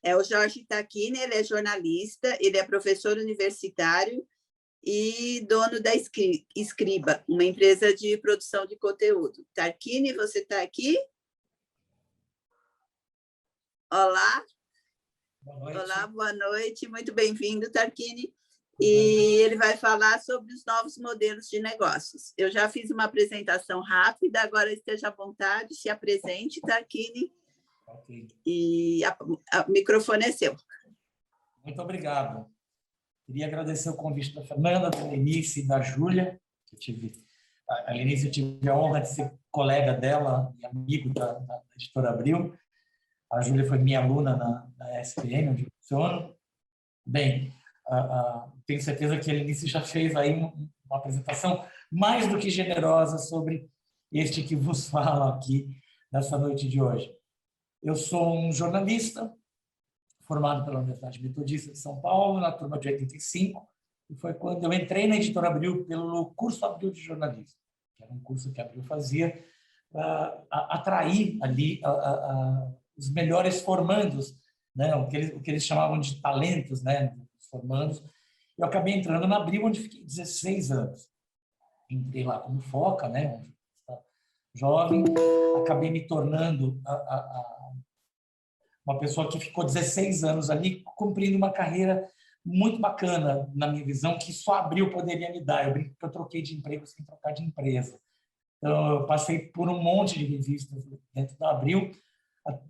É o Jorge Tacchini, ele é jornalista, ele é professor universitário e dono da Escriba, uma empresa de produção de conteúdo. Tacchini, você está aqui? Olá. Boa noite. Olá, boa noite. Muito bem-vindo, Tacchini. E ele vai falar sobre os novos modelos de negócios. Eu já fiz uma apresentação rápida, agora esteja à vontade, se apresente, Tacchini. Okay. E o microfone é seu. Muito obrigado. Queria agradecer o convite da Fernanda, da Lenice e da Júlia. A Lenice, eu tive a honra de ser colega dela e amigo da Editora Abril. A Júlia foi minha aluna na SPM, onde eu funciono. Bem, tenho certeza que a Lenice já fez aí uma apresentação mais do que generosa sobre este que vos fala aqui nessa noite de hoje. Eu sou um jornalista formado pela Universidade Metodista de São Paulo, na turma de 85, e foi quando eu entrei na Editora Abril pelo curso Abril de Jornalismo, que era um curso que a Abril fazia para atrair ali os melhores formandos, né, o que eles chamavam de talentos, né, os formandos. Eu acabei entrando na Abril, onde fiquei 16 anos. Entrei lá como foca, né, jovem, acabei me tornando uma pessoa que ficou 16 anos ali, cumprindo uma carreira muito bacana, na minha visão, que só Abril poderia me dar. Eu brinco que eu troquei de emprego sem trocar de empresa. Então, eu passei por um monte de revistas dentro da Abril,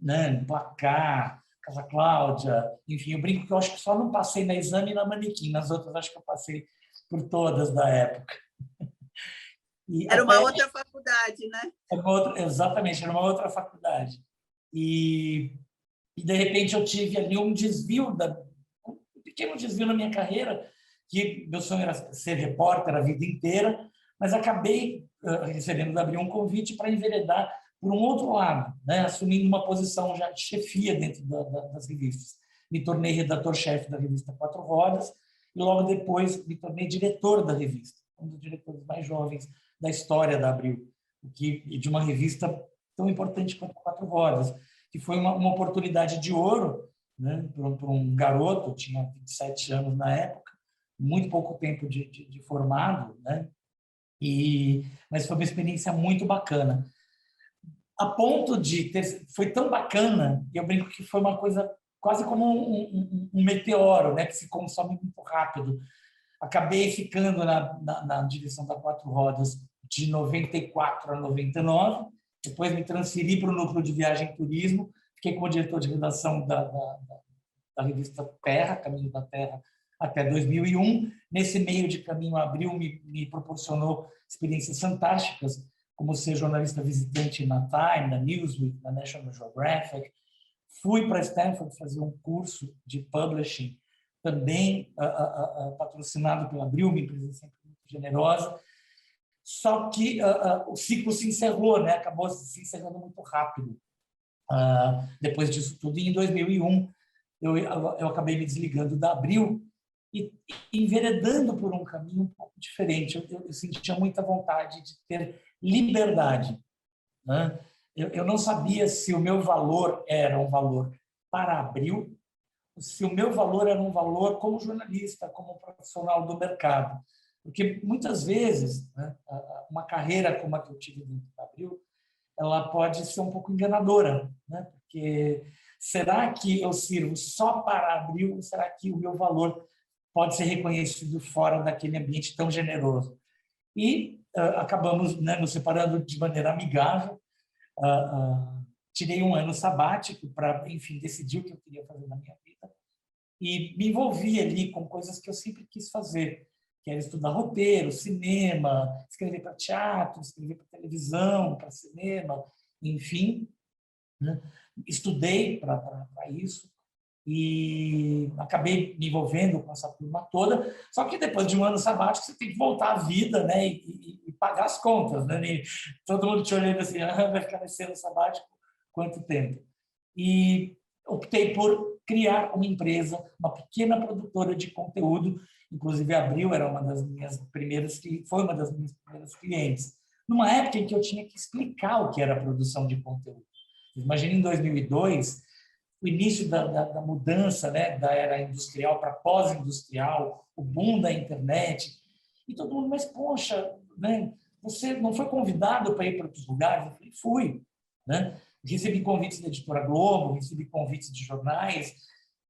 né, Placar, Casa Cláudia, enfim, eu brinco que eu acho que só não passei na Exame e na Manequim, nas outras acho que eu passei por todas da época. Era uma outra faculdade, né? Exatamente, era uma outra faculdade. E de repente eu tive ali um pequeno desvio na minha carreira, que meu sonho era ser repórter a vida inteira, mas acabei recebendo da Abril um convite para enveredar por um outro lado, né, assumindo uma posição já de chefia dentro das revistas. Me tornei redator-chefe da revista Quatro Rodas e logo depois me tornei diretor da revista, um dos diretores mais jovens da história da Abril, e de uma revista tão importante quanto Quatro Rodas, que foi uma oportunidade de ouro, né, para um garoto, eu tinha 27 anos na época, muito pouco tempo de formado, né, mas foi uma experiência muito bacana. A ponto de foi tão bacana, e eu brinco que foi uma coisa quase como um meteoro, né, que se consome muito rápido. Acabei ficando na direção da Quatro Rodas de 94 a 99, depois me transferi para o núcleo de viagem e turismo, fiquei como diretor de redação da revista Terra, Caminho da Terra, até 2001. Nesse meio de caminho, a Abril me proporcionou experiências fantásticas, como ser jornalista visitante na Time, na Newsweek, na National Geographic. Fui para Stanford fazer um curso de publishing, também patrocinado pela Abril, uma empresa sempre muito generosa. Só que o ciclo se encerrou, né? Acabou se encerrando muito rápido. Depois disso tudo, e em 2001, eu acabei me desligando da Abril e enveredando por um caminho um pouco diferente. Eu sentia muita vontade de ter liberdade, né? Eu não sabia se o meu valor era um valor para a Abril, se o meu valor era um valor como jornalista, como profissional do mercado. Porque, muitas vezes, né, uma carreira como a que eu tive dentro da Abril, ela pode ser um pouco enganadora, né? Porque será que eu sirvo só para a Abril ou será que o meu valor pode ser reconhecido fora daquele ambiente tão generoso? E acabamos, né, nos separando de maneira amigável. Tirei um ano sabático para, enfim, decidir o que eu queria fazer na minha vida e me envolvi ali com coisas que eu sempre quis fazer, que era estudar roteiro, cinema, escrever para teatro, escrever para televisão, para cinema, enfim, né? Estudei para isso e acabei me envolvendo com essa turma toda. Só que depois de um ano sabático você tem que voltar à vida, né, e pagar as contas, né? E todo mundo te olhando assim, vai ficar nesse ano sabático quanto tempo? E optei por criar uma empresa, uma pequena produtora de conteúdo. Inclusive a Abril era uma das minhas primeiras, foi uma das minhas primeiras clientes, numa época em que eu tinha que explicar o que era produção de conteúdo. Imagina, em 2002, o início da mudança, né, da era industrial para pós-industrial, o boom da internet, e todo mundo, mas, poxa, né, você não foi convidado para ir para outros lugares? Eu falei, fui. Né? Recebi convites da Editora Globo, recebi convites de jornais,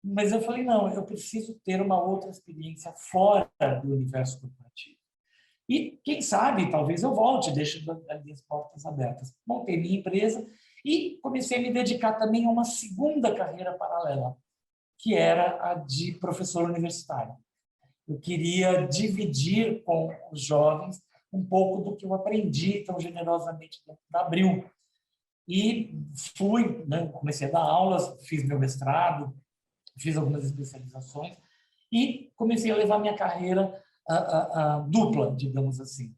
mas eu falei, não, eu preciso ter uma outra experiência fora do universo corporativo. E, quem sabe, talvez eu volte, deixe ali as portas abertas. Montei minha empresa e comecei a me dedicar também a uma segunda carreira paralela, que era a de professor universitário. Eu queria dividir com os jovens um pouco do que eu aprendi tão generosamente dentro da Abril. E fui, né, comecei a dar aulas, fiz meu mestrado, fiz algumas especializações e comecei a levar minha carreira dupla, digamos assim.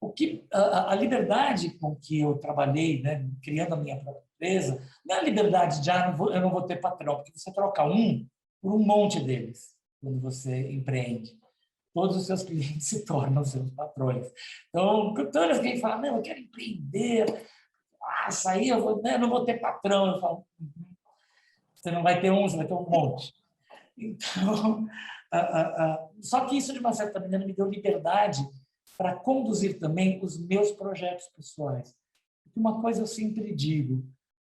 O que a liberdade com que eu trabalhei, né, criando a minha própria empresa, não é a liberdade de eu não vou ter patrão, porque você troca um por um monte deles quando você empreende. Todos os seus clientes se tornam seus patrões. Então, todas as que falam, não, eu quero empreender, isso aí eu não vou ter patrão. Eu falo, você não vai ter um, você vai ter um monte. Então, só que isso, de uma certa maneira, me deu liberdade para conduzir também os meus projetos pessoais. Porque uma coisa eu sempre digo,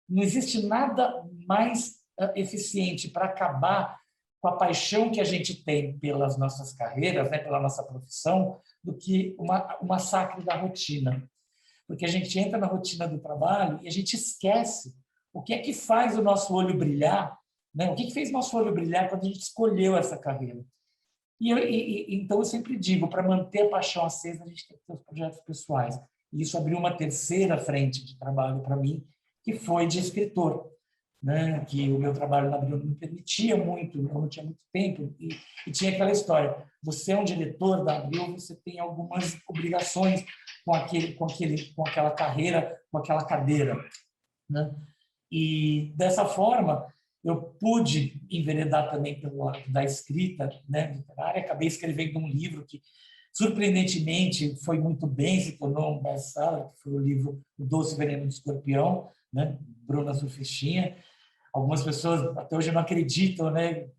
não existe nada mais eficiente para acabar com a paixão que a gente tem pelas nossas carreiras, né, pela nossa profissão, do que o massacre da rotina. Porque a gente entra na rotina do trabalho e a gente esquece o que é que faz o nosso olho brilhar, né? O que fez o nosso olho brilhar quando a gente escolheu essa carreira. Então, eu sempre digo, para manter a paixão acesa, a gente tem que ter os projetos pessoais. E isso abriu uma terceira frente de trabalho para mim, que foi de escritor. Né? Que o meu trabalho na Abril não me permitia muito, eu não tinha muito tempo, e tinha aquela história, você é um diretor da Abril, você tem algumas obrigações com aquela carreira, com aquela cadeira. Né? E, dessa forma, eu pude enveredar também pelo lado da escrita, né, literária, acabei escrevendo um livro que, surpreendentemente, foi muito bem, se tornou um best-seller, que foi o livro O Doce Veneno do Escorpião, né, Bruna Surfistinha. Algumas pessoas até hoje não acreditam, né?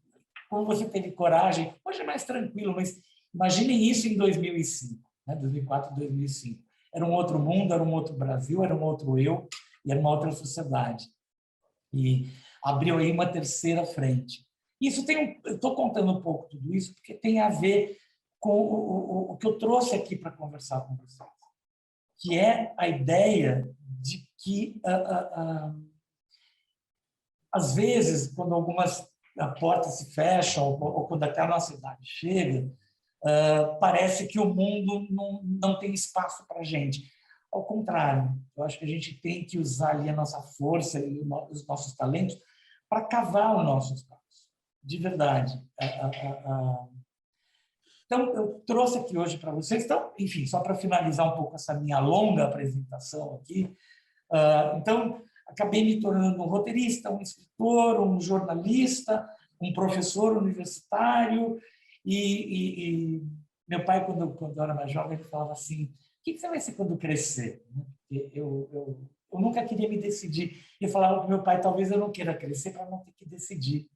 Como você teve coragem? Hoje é mais tranquilo, mas imaginem isso em 2005, né? 2004, 2005. Era um outro mundo, era um outro Brasil, era um outro eu e era uma outra sociedade. E abriu aí uma terceira frente. Isso eu estou contando um pouco tudo isso porque tem a ver com o que eu trouxe aqui para conversar com vocês, que é a ideia de que às vezes, quando algumas portas se fecham ou quando até a nossa idade chega, parece que o mundo não tem espaço para a gente. Ao contrário, eu acho que a gente tem que usar ali a nossa força e os nossos talentos para cavar o nosso espaço, de verdade. Então, eu trouxe aqui hoje para vocês, então, enfim, só para finalizar um pouco essa minha longa apresentação aqui, então, acabei me tornando um roteirista, um escritor, um jornalista, um professor universitário. E meu pai, quando eu era mais jovem, ele falava assim: o que você vai ser quando crescer? Eu nunca queria me decidir. E eu falava para meu pai: talvez eu não queira crescer para não ter que decidir.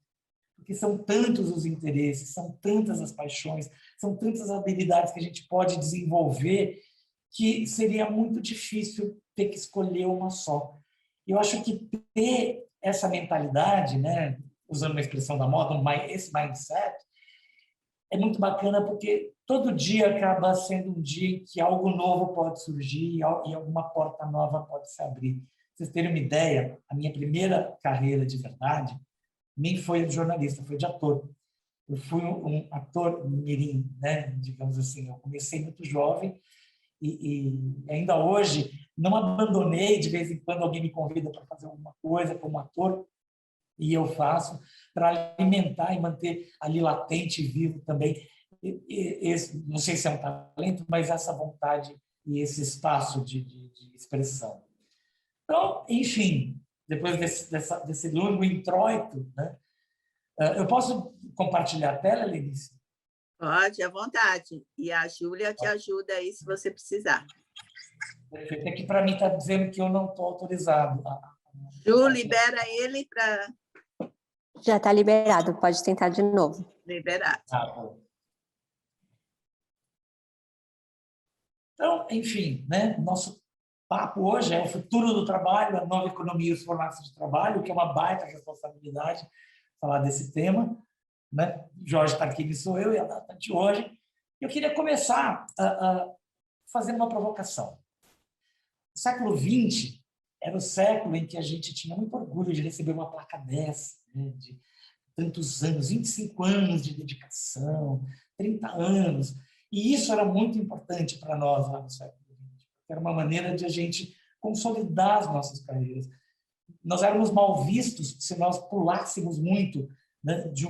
Porque são tantos os interesses, são tantas as paixões, são tantas as habilidades que a gente pode desenvolver que seria muito difícil ter que escolher uma só. Eu acho que ter essa mentalidade, né, usando uma expressão da moda, esse mindset, é muito bacana porque todo dia acaba sendo um dia em que algo novo pode surgir e alguma porta nova pode se abrir. Pra vocês terem uma ideia, a minha primeira carreira de verdade nem foi de jornalista, foi de ator. Eu fui um ator mirim, né, digamos assim. Eu comecei muito jovem e ainda hoje não abandonei. De vez em quando alguém me convida para fazer alguma coisa como ator e eu faço, para alimentar e manter ali latente e vivo também não sei se é um talento, mas essa vontade e esse espaço de expressão. Então, enfim, depois desse longo introito, né, eu posso compartilhar a tela, Lenice? Pode, à vontade. E a Júlia te ajuda aí se você precisar. Perfeito. Aqui para mim está dizendo que eu não estou autorizado. Ju, libera ele para... Já está liberado, pode tentar de novo. Liberado. Ah, bom. Então, enfim, né? Nosso papo hoje é o futuro do trabalho, a nova economia e os formatos de trabalho, que é uma baita responsabilidade falar desse tema, né? Jorge Tarquini sou eu e a data de hoje. Eu queria começar fazendo uma provocação. O século XX era o século em que a gente tinha muito orgulho de receber uma placa dessa, né? De tantos anos, 25 anos de dedicação, 30 anos. E isso era muito importante para nós lá no século XX. Era uma maneira de a gente consolidar as nossas carreiras. Nós éramos mal vistos se nós pulássemos muito, né, de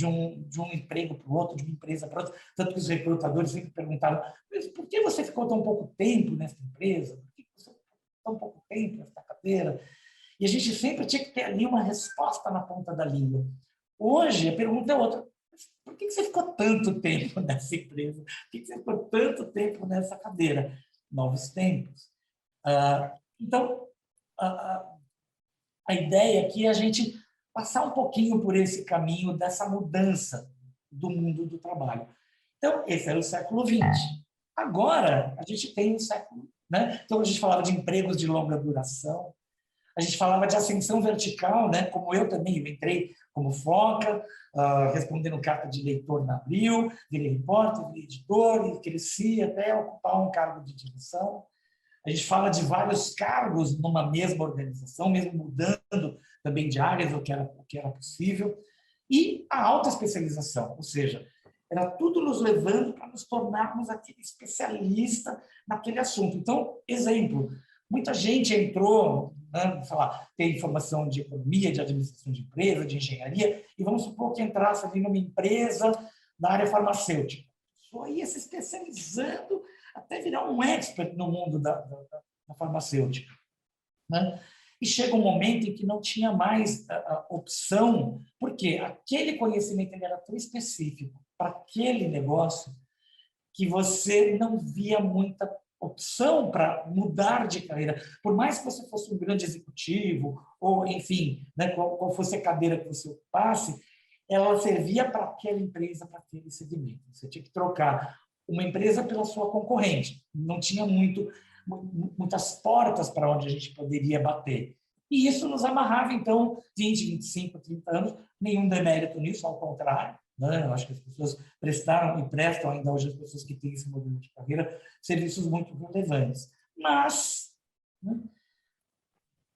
um emprego para o outro, de uma empresa para outra. Tanto que os recrutadores sempre perguntavam: mas por que você ficou tão pouco tempo nessa empresa? Por que você ficou tão pouco tempo nessa cadeira? E a gente sempre tinha que ter ali uma resposta na ponta da língua. Hoje, a pergunta é outra. Por que você ficou tanto tempo nessa empresa? Por que você ficou tanto tempo nessa cadeira? Novos tempos. Então, a ideia aqui é a gente passar um pouquinho por esse caminho dessa mudança do mundo do trabalho. Então, esse era o século XX. Agora, a gente tem um século... né? Então, a gente falava de empregos de longa duração, a gente falava de ascensão vertical, né? Como eu também, eu entrei como foca, respondendo carta de leitor na Abril, virei repórter, virei editor e cresci até ocupar um cargo de direção. A gente fala de vários cargos numa mesma organização, mesmo mudando também de áreas, o que era possível. E a alta especialização, ou seja, era tudo nos levando para nos tornarmos aquele especialista naquele assunto. Então, exemplo, muita gente entrou, né, tem formação de economia, de administração de empresa, de engenharia, e vamos supor que entrasse ali numa empresa da área farmacêutica. Só ia se especializando até virar um expert no mundo da farmacêutica, né? E chega um momento em que não tinha mais a opção, porque aquele conhecimento ele era tão específico para aquele negócio que você não via muita opção para mudar de carreira. Por mais que você fosse um grande executivo, ou, enfim, né, qual fosse a cadeira que você ocupasse, ela servia para aquela empresa, para aquele segmento. Você tinha que trocar uma empresa pela sua concorrente. Não tinha muitas portas para onde a gente poderia bater. E isso nos amarrava, então, 20, 25, 30 anos, nenhum demérito nisso, ao contrário. Né? Eu acho que as pessoas prestaram e prestam ainda hoje, as pessoas que têm esse modelo de carreira, serviços muito relevantes. Mas, né,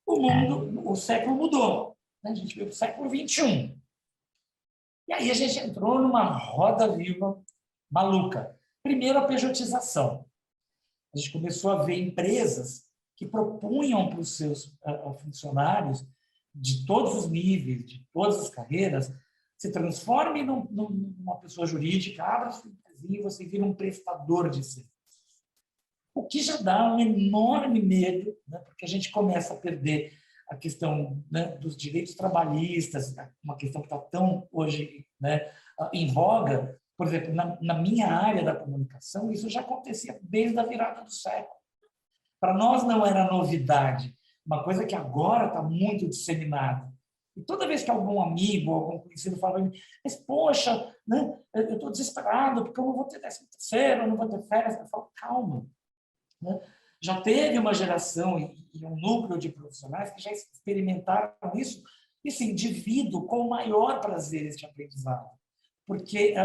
o século mudou. Né? A gente veio para o século XXI. E aí a gente entrou numa roda viva maluca. Primeiro, a pejotização. A gente começou a ver empresas que propunham para os seus funcionários, de todos os níveis, de todas as carreiras, se transforme numa pessoa jurídica, abra sua empresinha e você vira um prestador de serviços. O que já dá um enorme medo, né, porque a gente começa a perder a questão, né, dos direitos trabalhistas, uma questão que está tão hoje, né, em voga. Por exemplo, na minha área da comunicação, isso já acontecia desde a virada do século. Para nós não era novidade, uma coisa que agora está muito disseminada. E toda vez que algum amigo, algum conhecido fala para mim, mas, poxa, né, eu estou desesperado porque eu não vou ter 13º, eu não vou ter férias, eu falo, calma. Né? Já teve uma geração e um núcleo de profissionais que já experimentaram isso e, sim, divido com o maior prazer este aprendizado. Porque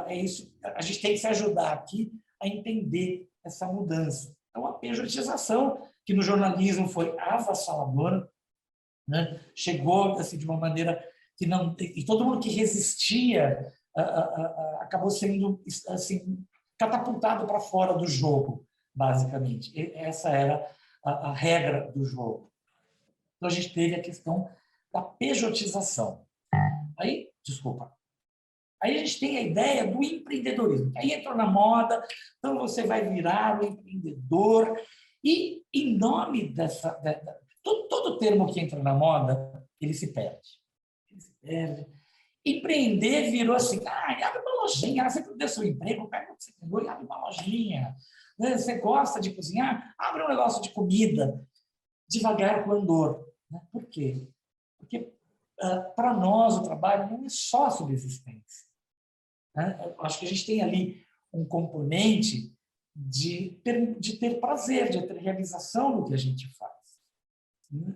é isso, a gente tem que se ajudar aqui a entender essa mudança. Então, a pejotização, que no jornalismo foi avassaladora, né? Chegou assim, de uma maneira que não... E todo mundo que resistia acabou sendo assim, catapultado para fora do jogo, basicamente. E essa era a regra do jogo. Então, a gente teve a questão da pejotização. Aí, desculpa. Aí a gente tem a ideia do empreendedorismo. Aí entrou na moda, então você vai virar um empreendedor. E, em nome dessa... Todo termo que entra na moda, ele se perde. Ele se perde. Empreender virou assim, abre uma lojinha, você perdeu seu emprego, pega o que você pegou e abre uma lojinha. Você gosta de cozinhar? Abre um negócio de comida. Devagar com andor. Por quê? Porque para nós, o trabalho não é só subsistência. Né? Eu acho que a gente tem ali um componente de ter prazer, de ter realização no que a gente faz.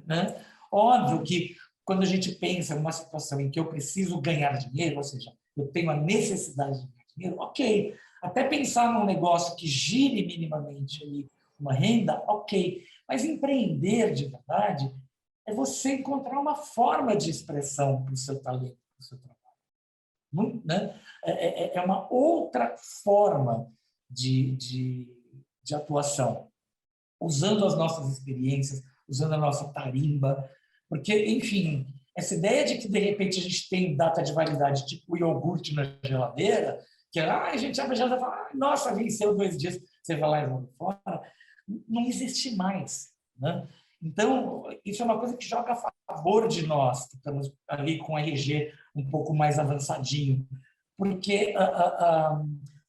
Né? Óbvio que quando a gente pensa em uma situação em que eu preciso ganhar dinheiro, ou seja, eu tenho a necessidade de ganhar dinheiro, ok. Até pensar num negócio que gire minimamente ali uma renda, ok. Mas empreender de verdade é você encontrar uma forma de expressão para o seu talento, para o seu trabalho. Né? É uma outra forma de atuação, usando as nossas experiências, usando a nossa tarimba, porque, enfim, essa ideia de que, de repente, a gente tem data de validade, tipo o iogurte na geladeira, que a gente abre a geladeira e fala, nossa, venceu 2 dias, você vai lá e joga fora, não existe mais. Né? Então, isso é uma coisa que joga a favor de nós, que estamos ali com o RG um pouco mais avançadinho, porque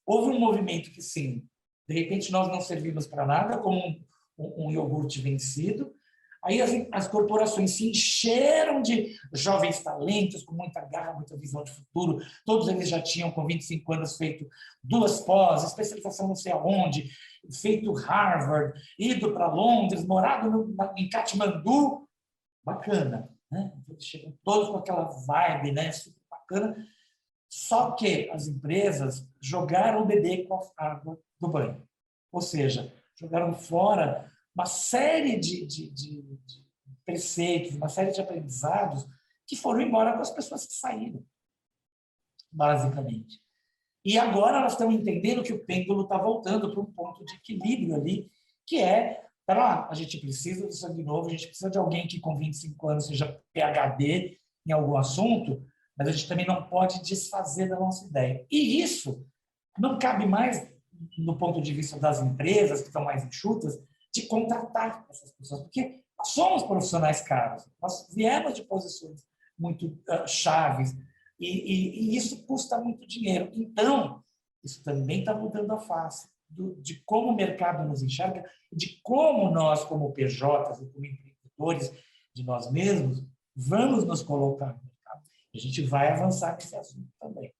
houve um movimento que, sim, de repente nós não servimos para nada, como um iogurte vencido. Aí as corporações se encheram de jovens talentos, com muita garra, muita visão de futuro. Todos eles já tinham, com 25 anos, feito 2 pós, especialização não sei aonde, feito Harvard, ido para Londres, morado em Katmandu. Bacana, né? Chegam todos com aquela vibe, né? Super bacana. Só que as empresas jogaram o bebê com a água do banho. Ou seja, jogaram fora uma série de preceitos, uma série de aprendizados que foram embora com as pessoas que saíram, basicamente. E agora elas estão entendendo que o pêndulo está voltando para um ponto de equilíbrio ali, que é, a gente precisa do sangue novo, a gente precisa de alguém que com 25 anos seja PhD em algum assunto, mas a gente também não pode desfazer da nossa ideia. E isso não cabe mais, no ponto de vista das empresas, que estão mais enxutas, de contratar essas pessoas, porque nós somos profissionais caros, nós viemos de posições muito chaves, e isso custa muito dinheiro. Então, isso também está mudando a face de como o mercado nos enxerga, de como nós, como PJs, como empreendedores de nós mesmos, vamos nos colocar no mercado. A gente vai avançar nesse assunto também.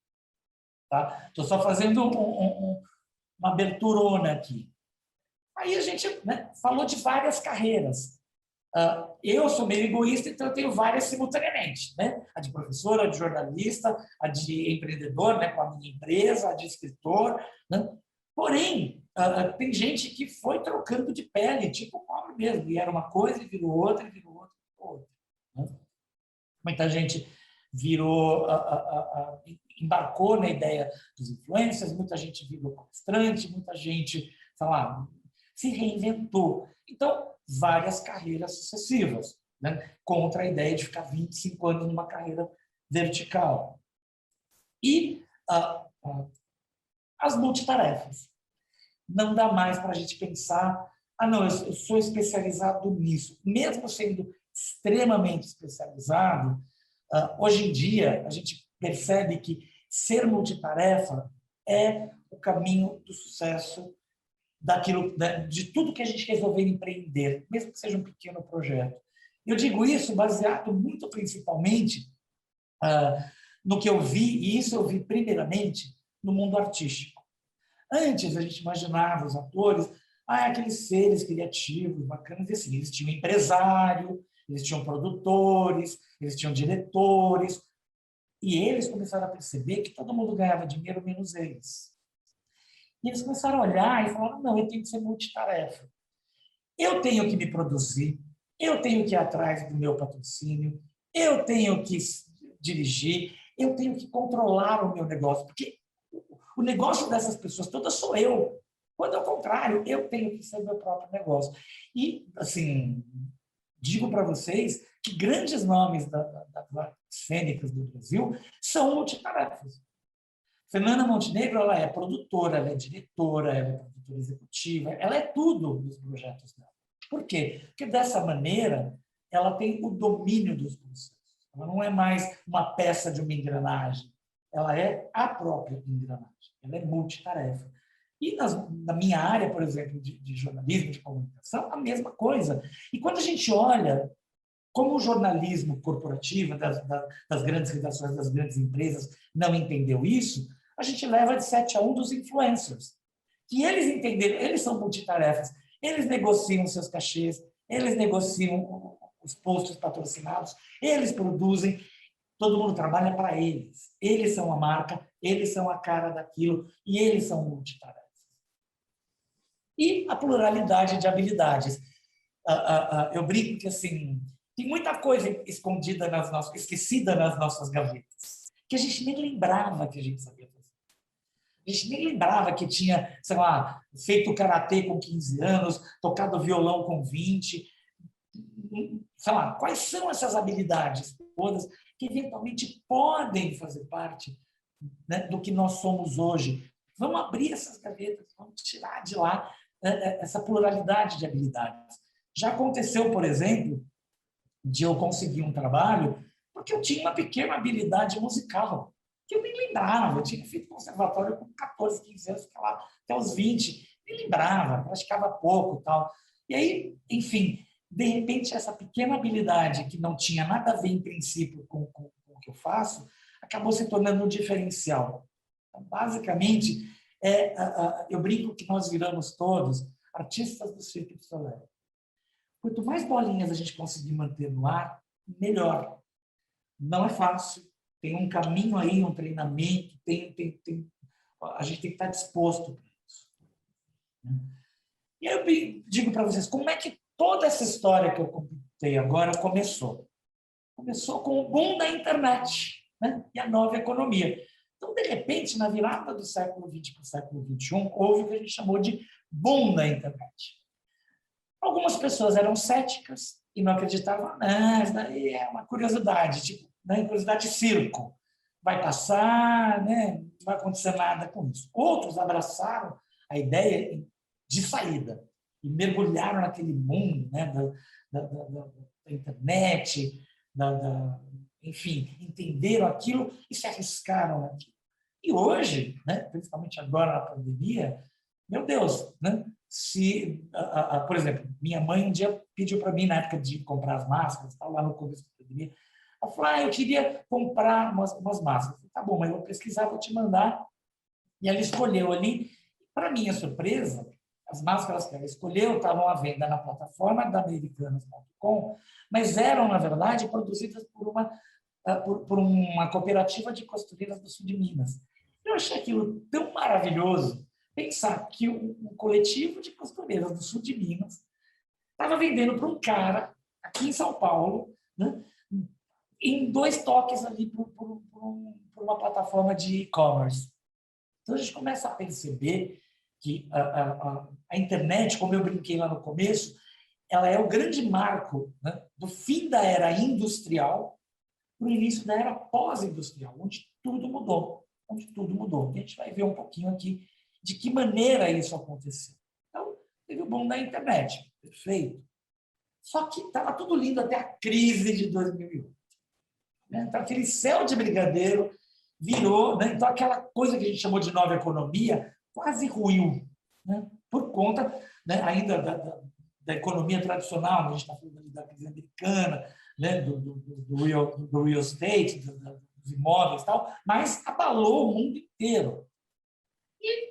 Tá? Estou só fazendo uma aberturona aqui. Aí a gente, né, falou de várias carreiras. Eu sou meio egoísta, então eu tenho várias simultaneamente. Né? A de professor, a de jornalista, a de empreendedor, né, com a minha empresa, a de escritor. Né? Porém, tem gente que foi trocando de pele, tipo o Paulo mesmo, e era uma coisa e virou outra, e virou outra, e virou outra. Né? Muita gente embarcou na ideia dos influencers, muita gente virou palestrante, muita gente, sei lá, se reinventou. Então, várias carreiras sucessivas, né? Contra a ideia de ficar 25 anos numa carreira vertical. E as multitarefas. Não dá mais para a gente pensar, não, eu sou especializado nisso. Mesmo sendo extremamente especializado, hoje em dia a gente percebe que ser multitarefa é o caminho do sucesso daquilo, de tudo que a gente resolver empreender, mesmo que seja um pequeno projeto. Eu digo isso baseado muito principalmente no que eu vi, e isso eu vi primeiramente no mundo artístico. Antes a gente imaginava os atores, aqueles seres criativos, bacanas, e assim, eles tinham empresário, eles tinham produtores, eles tinham diretores, e eles começaram a perceber que todo mundo ganhava dinheiro menos eles. E eles começaram a olhar e falaram, não, eu tenho que ser multitarefa. Eu tenho que me produzir, eu tenho que ir atrás do meu patrocínio, eu tenho que dirigir, eu tenho que controlar o meu negócio, porque o negócio dessas pessoas todas sou eu. Quando ao contrário, eu tenho que ser meu próprio negócio. E, assim, digo para vocês que grandes nomes das cênicas do Brasil são multitarefas. Fernanda Montenegro, ela é produtora, ela é diretora, ela é produtora executiva, ela é tudo dos projetos dela. Por quê? Porque dessa maneira ela tem o domínio dos processos. Ela não é mais uma peça de uma engrenagem, ela é a própria engrenagem, ela é multitarefa. E na minha área, por exemplo, de jornalismo, de comunicação, a mesma coisa. E quando a gente olha Como o jornalismo corporativo das grandes redações, das grandes empresas, não entendeu isso, a gente leva de 7-1 dos influencers. Que eles entenderam, eles são multitarefas, eles negociam seus cachês, eles negociam os posts patrocinados, eles produzem, todo mundo trabalha para eles. Eles são a marca, eles são a cara daquilo e eles são multitarefas. E a pluralidade de habilidades. Eu brinco que assim, tem muita coisa escondida esquecida nas nossas gavetas, que a gente nem lembrava que a gente sabia fazer. A gente nem lembrava que tinha, sei lá, feito karatê com 15 anos, tocado violão com 20. Sei lá, quais são essas habilidades todas que eventualmente podem fazer parte, né, do que nós somos hoje? Vamos abrir essas gavetas, vamos tirar de lá essa pluralidade de habilidades. Já aconteceu, por exemplo, de eu conseguir um trabalho porque eu tinha uma pequena habilidade musical, que eu nem lembrava. Eu tinha feito conservatório com 14, 15 anos, fiquei lá até os 20, nem lembrava, praticava pouco e tal. E aí, enfim, de repente, essa pequena habilidade que não tinha nada a ver, em princípio, com o que eu faço, acabou se tornando um diferencial. Então, basicamente, eu brinco que nós viramos todos artistas do Cirque du Soleil. Quanto mais bolinhas a gente conseguir manter no ar, melhor. Não é fácil. Tem um caminho aí, um treinamento, a gente tem que estar disposto para isso. E aí eu digo para vocês, como é que toda essa história que eu contei agora começou? Começou com o boom da internet, né? E a nova economia. Então, de repente, na virada do século XX para o século XXI, houve o que a gente chamou de boom da internet. Algumas pessoas eram céticas e não acreditavam, isso daí é uma curiosidade, tipo, né, curiosidade de circo. Vai passar, né, não vai acontecer nada com isso. Outros abraçaram a ideia de saída e mergulharam naquele mundo, né, da internet, enfim, entenderam aquilo e se arriscaram naquilo. E hoje, né, principalmente agora na pandemia, meu Deus, né? Por exemplo, minha mãe um dia pediu para mim, na época de comprar as máscaras, lá no começo da pandemia, ela falou, eu queria comprar umas máscaras. Eu falei, tá bom, mas eu vou pesquisar, vou te mandar. E ela escolheu ali. Para minha surpresa, as máscaras que ela escolheu estavam à venda na plataforma da Americanas.com, mas eram, na verdade, produzidas por uma cooperativa de costureiras do sul de Minas. Eu achei aquilo tão maravilhoso, pensar que um coletivo de costureiras do sul de Minas estava vendendo para um cara, aqui em São Paulo, né, em 2 toques ali por uma plataforma de e-commerce. Então, a gente começa a perceber que a internet, como eu brinquei lá no começo, ela é o grande marco, né, do fim da era industrial para o início da era pós-industrial, onde tudo mudou. E a gente vai ver um pouquinho aqui de que maneira isso aconteceu. Então, teve o boom da internet, perfeito. Só que estava tudo lindo até a crise de 2008. Né? Então, aquele céu de brigadeiro virou, né? Então aquela coisa que a gente chamou de nova economia quase ruiu, né? Por conta, né, ainda da economia tradicional, a gente está falando da crise americana, né, do real estate, dos imóveis e tal, mas abalou o mundo inteiro. E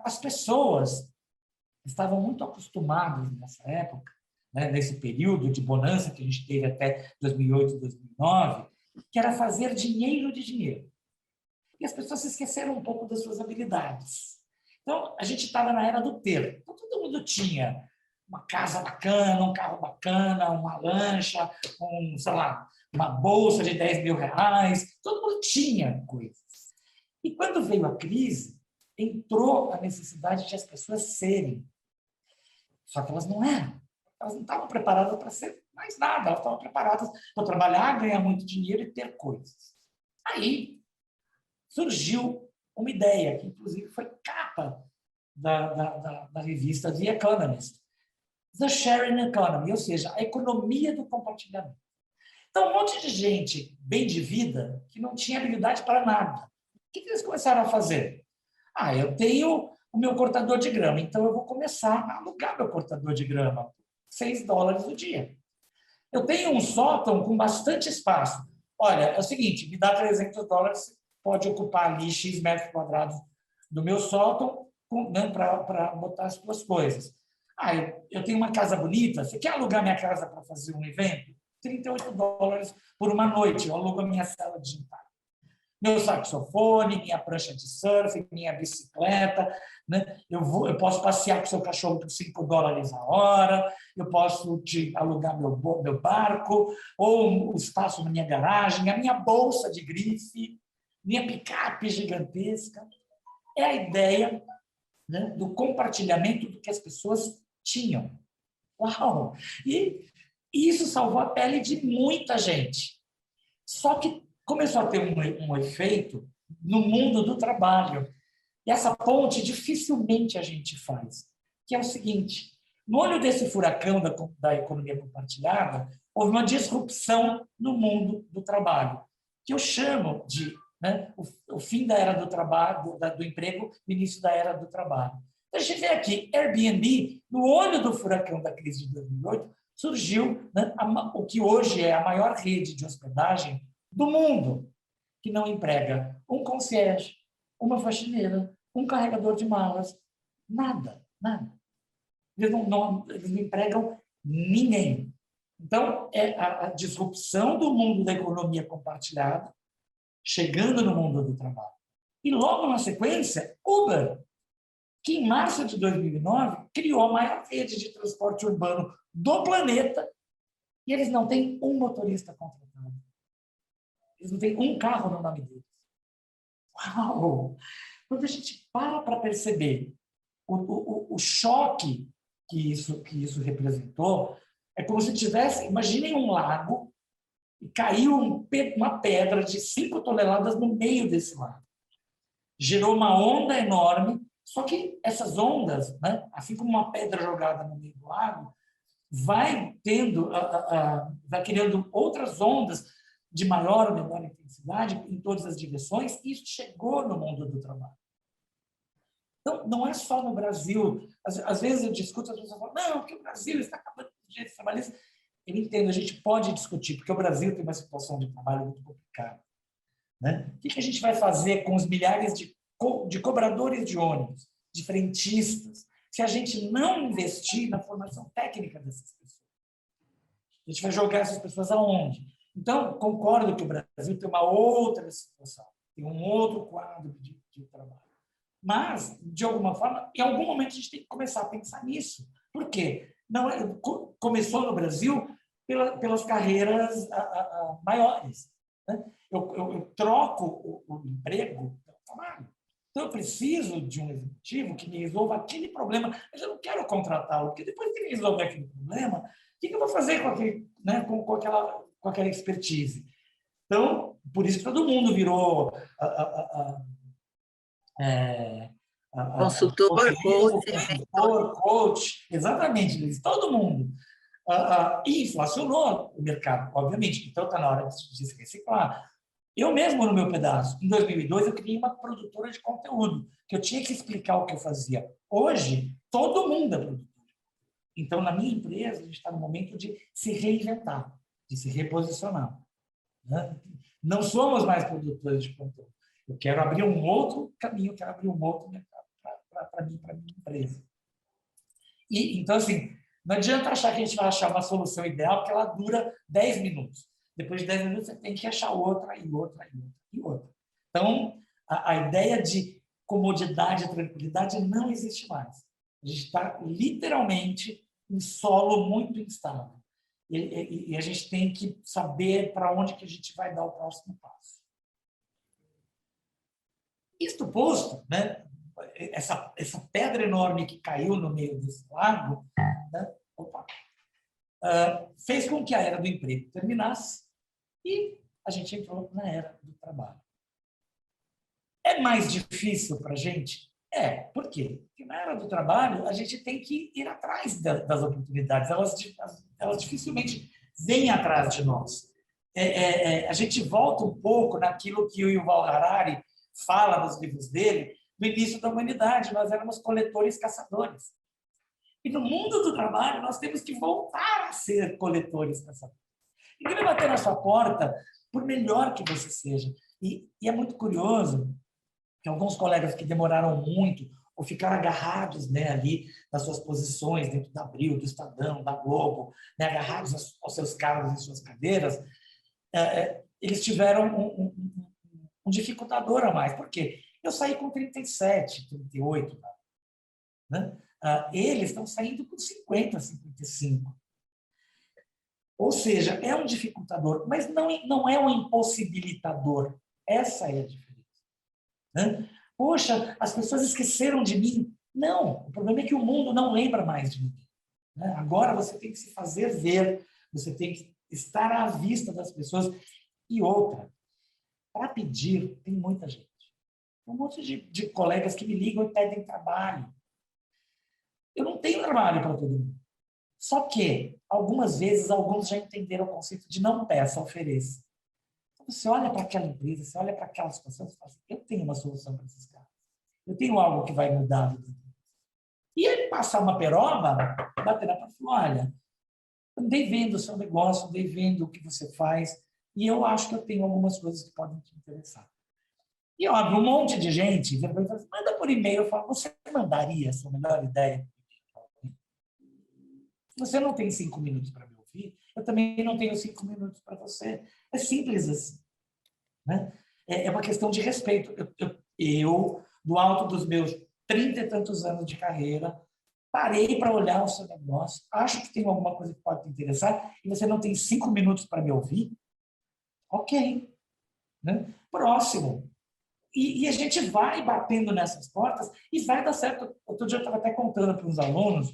as pessoas estavam muito acostumadas nessa época, né, nesse período de bonança que a gente teve até 2008, 2009, que era fazer dinheiro de dinheiro. E as pessoas se esqueceram um pouco das suas habilidades. Então, a gente estava na era do ter. Então, todo mundo tinha uma casa bacana, um carro bacana, uma lancha, sei lá, uma bolsa de 10 mil reais. Todo mundo tinha coisas. E quando veio a crise, entrou a necessidade de as pessoas serem. Só que elas não eram. Elas não estavam preparadas para ser mais nada. Elas estavam preparadas para trabalhar, ganhar muito dinheiro e ter coisas. Aí surgiu uma ideia, que inclusive foi capa da revista The Economist. The Sharing Economy, ou seja, a economia do compartilhamento. Então, um monte de gente bem de vida que não tinha habilidade para nada. O que eles começaram a fazer? Eu tenho o meu cortador de grama, então eu vou começar a alugar meu cortador de grama, $6 o dia. Eu tenho um sótão com bastante espaço. Olha, é o seguinte, me dá $300, pode ocupar ali X metros quadrados do meu sótão, né, para botar as suas coisas. Eu tenho uma casa bonita, você quer alugar minha casa para fazer um evento? $38 por uma noite, eu alugo a minha sala de jantar. Meu saxofone, minha prancha de surf, minha bicicleta, né? Eu posso passear com o seu cachorro por $5 a hora, eu posso te alugar meu barco, ou o espaço na minha garagem, a minha bolsa de grife, minha picape gigantesca. É a ideia, né, do compartilhamento do que as pessoas tinham. Uau! E isso salvou a pele de muita gente. Só que começou a ter um efeito no mundo do trabalho. E essa ponte dificilmente a gente faz, que é o seguinte: no olho desse furacão da economia compartilhada, houve uma disrupção no mundo do trabalho, que eu chamo de, né, o fim da era do trabalho, do emprego, o início da era do trabalho. Então, a gente vê aqui, Airbnb, no olho do furacão da crise de 2008, surgiu, né, o que hoje é a maior rede de hospedagem do mundo, que não emprega um concierge, uma faxineira, um carregador de malas, nada. Eles não empregam ninguém. Então, é a disrupção do mundo da economia compartilhada chegando no mundo do trabalho. E logo na sequência, Uber, que em março de 2009 criou a maior rede de transporte urbano do planeta, e eles não têm um motorista contratado. Eles não têm um carro no nome deles. Uau! Quando a gente para perceber o choque que isso representou, é como se tivesse, imaginem um lago e caiu uma pedra de 5 toneladas no meio desse lago. Gerou uma onda enorme, só que essas ondas, né, assim como uma pedra jogada no meio do lago, vai criando outras ondas de maior ou menor intensidade em todas as direções, e isso chegou no mundo do trabalho. Então, não é só no Brasil. Às vezes eu discuto, as pessoas falam, não, porque o Brasil está acabando com os direitos trabalhistas. Eu entendo, a gente pode discutir, porque o Brasil tem uma situação de trabalho muito complicada. Né? O que a gente vai fazer com os milhares de cobradores de ônibus, de frentistas, se a gente não investir na formação técnica dessas pessoas? A gente vai jogar essas pessoas aonde? Então, concordo que o Brasil tem uma outra situação, tem um outro quadro de trabalho. Mas, de alguma forma, em algum momento a gente tem que começar a pensar nisso. Por quê? Começou no Brasil pelas carreiras maiores. Né? Eu troco o emprego pelo trabalho. Então, eu preciso de um executivo que me resolva aquele problema, mas eu não quero contratá-lo, porque depois que ele resolver aquele problema, o que eu vou fazer com aquela expertise? Então, por isso que todo mundo virou consultor, coach, exatamente, todo mundo. E inflacionou o mercado, obviamente. Então, está na hora de se reciclar. Eu mesmo, no meu pedaço, em 2002, eu criei uma produtora de conteúdo, que eu tinha que explicar o que eu fazia. Hoje, todo mundo é produtor. Então, na minha empresa, a gente está no momento de se reinventar, de se reposicionar. Né? Não somos mais produtores de conteúdo. Eu quero abrir um outro caminho, quero abrir um outro mercado para mim, para a minha empresa. Então, assim, não adianta achar que a gente vai achar uma solução ideal, porque ela dura 10 minutos. Depois de 10 minutos, você tem que achar outra, e outra, e outra, e outra. Então, a ideia de comodidade e tranquilidade não existe mais. A gente está literalmente em solo muito instável. E a gente tem que saber para onde que a gente vai dar o próximo passo. Isto posto, né, essa pedra enorme que caiu no meio desse lago, né, fez com que a era do emprego terminasse e a gente entrou na era do trabalho. É mais difícil para a gente? Por quê? Porque na era do trabalho a gente tem que ir atrás das oportunidades, elas dificilmente vêm atrás de nós. A gente volta um pouco naquilo que o Yuval Harari fala nos livros dele, no início da humanidade, nós éramos coletores-caçadores. E no mundo do trabalho, nós temos que voltar a ser coletores dessa coisa. Ninguém vai bater na sua porta, por melhor que você seja. E é muito curioso que alguns colegas que demoraram muito ou ficaram agarrados, né, ali nas suas posições, dentro da Abril, do Estadão, da Globo, né, agarrados aos seus cargos e suas cadeiras, eles tiveram um dificultador a mais. Por quê? Eu saí com 37, 38, né? Eles estão saindo com 50, 55. Ou seja, é um dificultador, mas não é um impossibilitador. Essa é a diferença. Né? Poxa, as pessoas esqueceram de mim. Não, o problema é que o mundo não lembra mais de ninguém. Né? Agora você tem que se fazer ver, você tem que estar à vista das pessoas. E outra, para pedir, tem muita gente. Tem um monte de colegas que me ligam e pedem trabalho. Eu não tenho trabalho para todo mundo. Só que, algumas vezes, alguns já entenderam o conceito de não peça, ofereça. Então, você olha para aquela empresa, você olha para aquela situação, você fala assim, eu tenho uma solução para esses caras. Eu tenho algo que vai mudar a vida deles. E ele passar uma peroba, bater na porta e falar, olha, andei vendo o seu negócio, andei vendo o que você faz, e eu acho que eu tenho algumas coisas que podem te interessar. E óbvio, um monte de gente depois fala, manda por e-mail. Eu falo, você mandaria a sua melhor ideia? Se você não tem 5 minutos para me ouvir, eu também não tenho 5 minutos para você. É simples assim. Né? É uma questão de respeito. Eu, do alto dos meus 30 e tantos anos de carreira, parei para olhar o seu negócio, acho que tem alguma coisa que pode te interessar, e você não tem 5 minutos para me ouvir? Ok. Né? Próximo. E a gente vai batendo nessas portas e vai dar certo. Outro dia eu estava até contando para uns alunos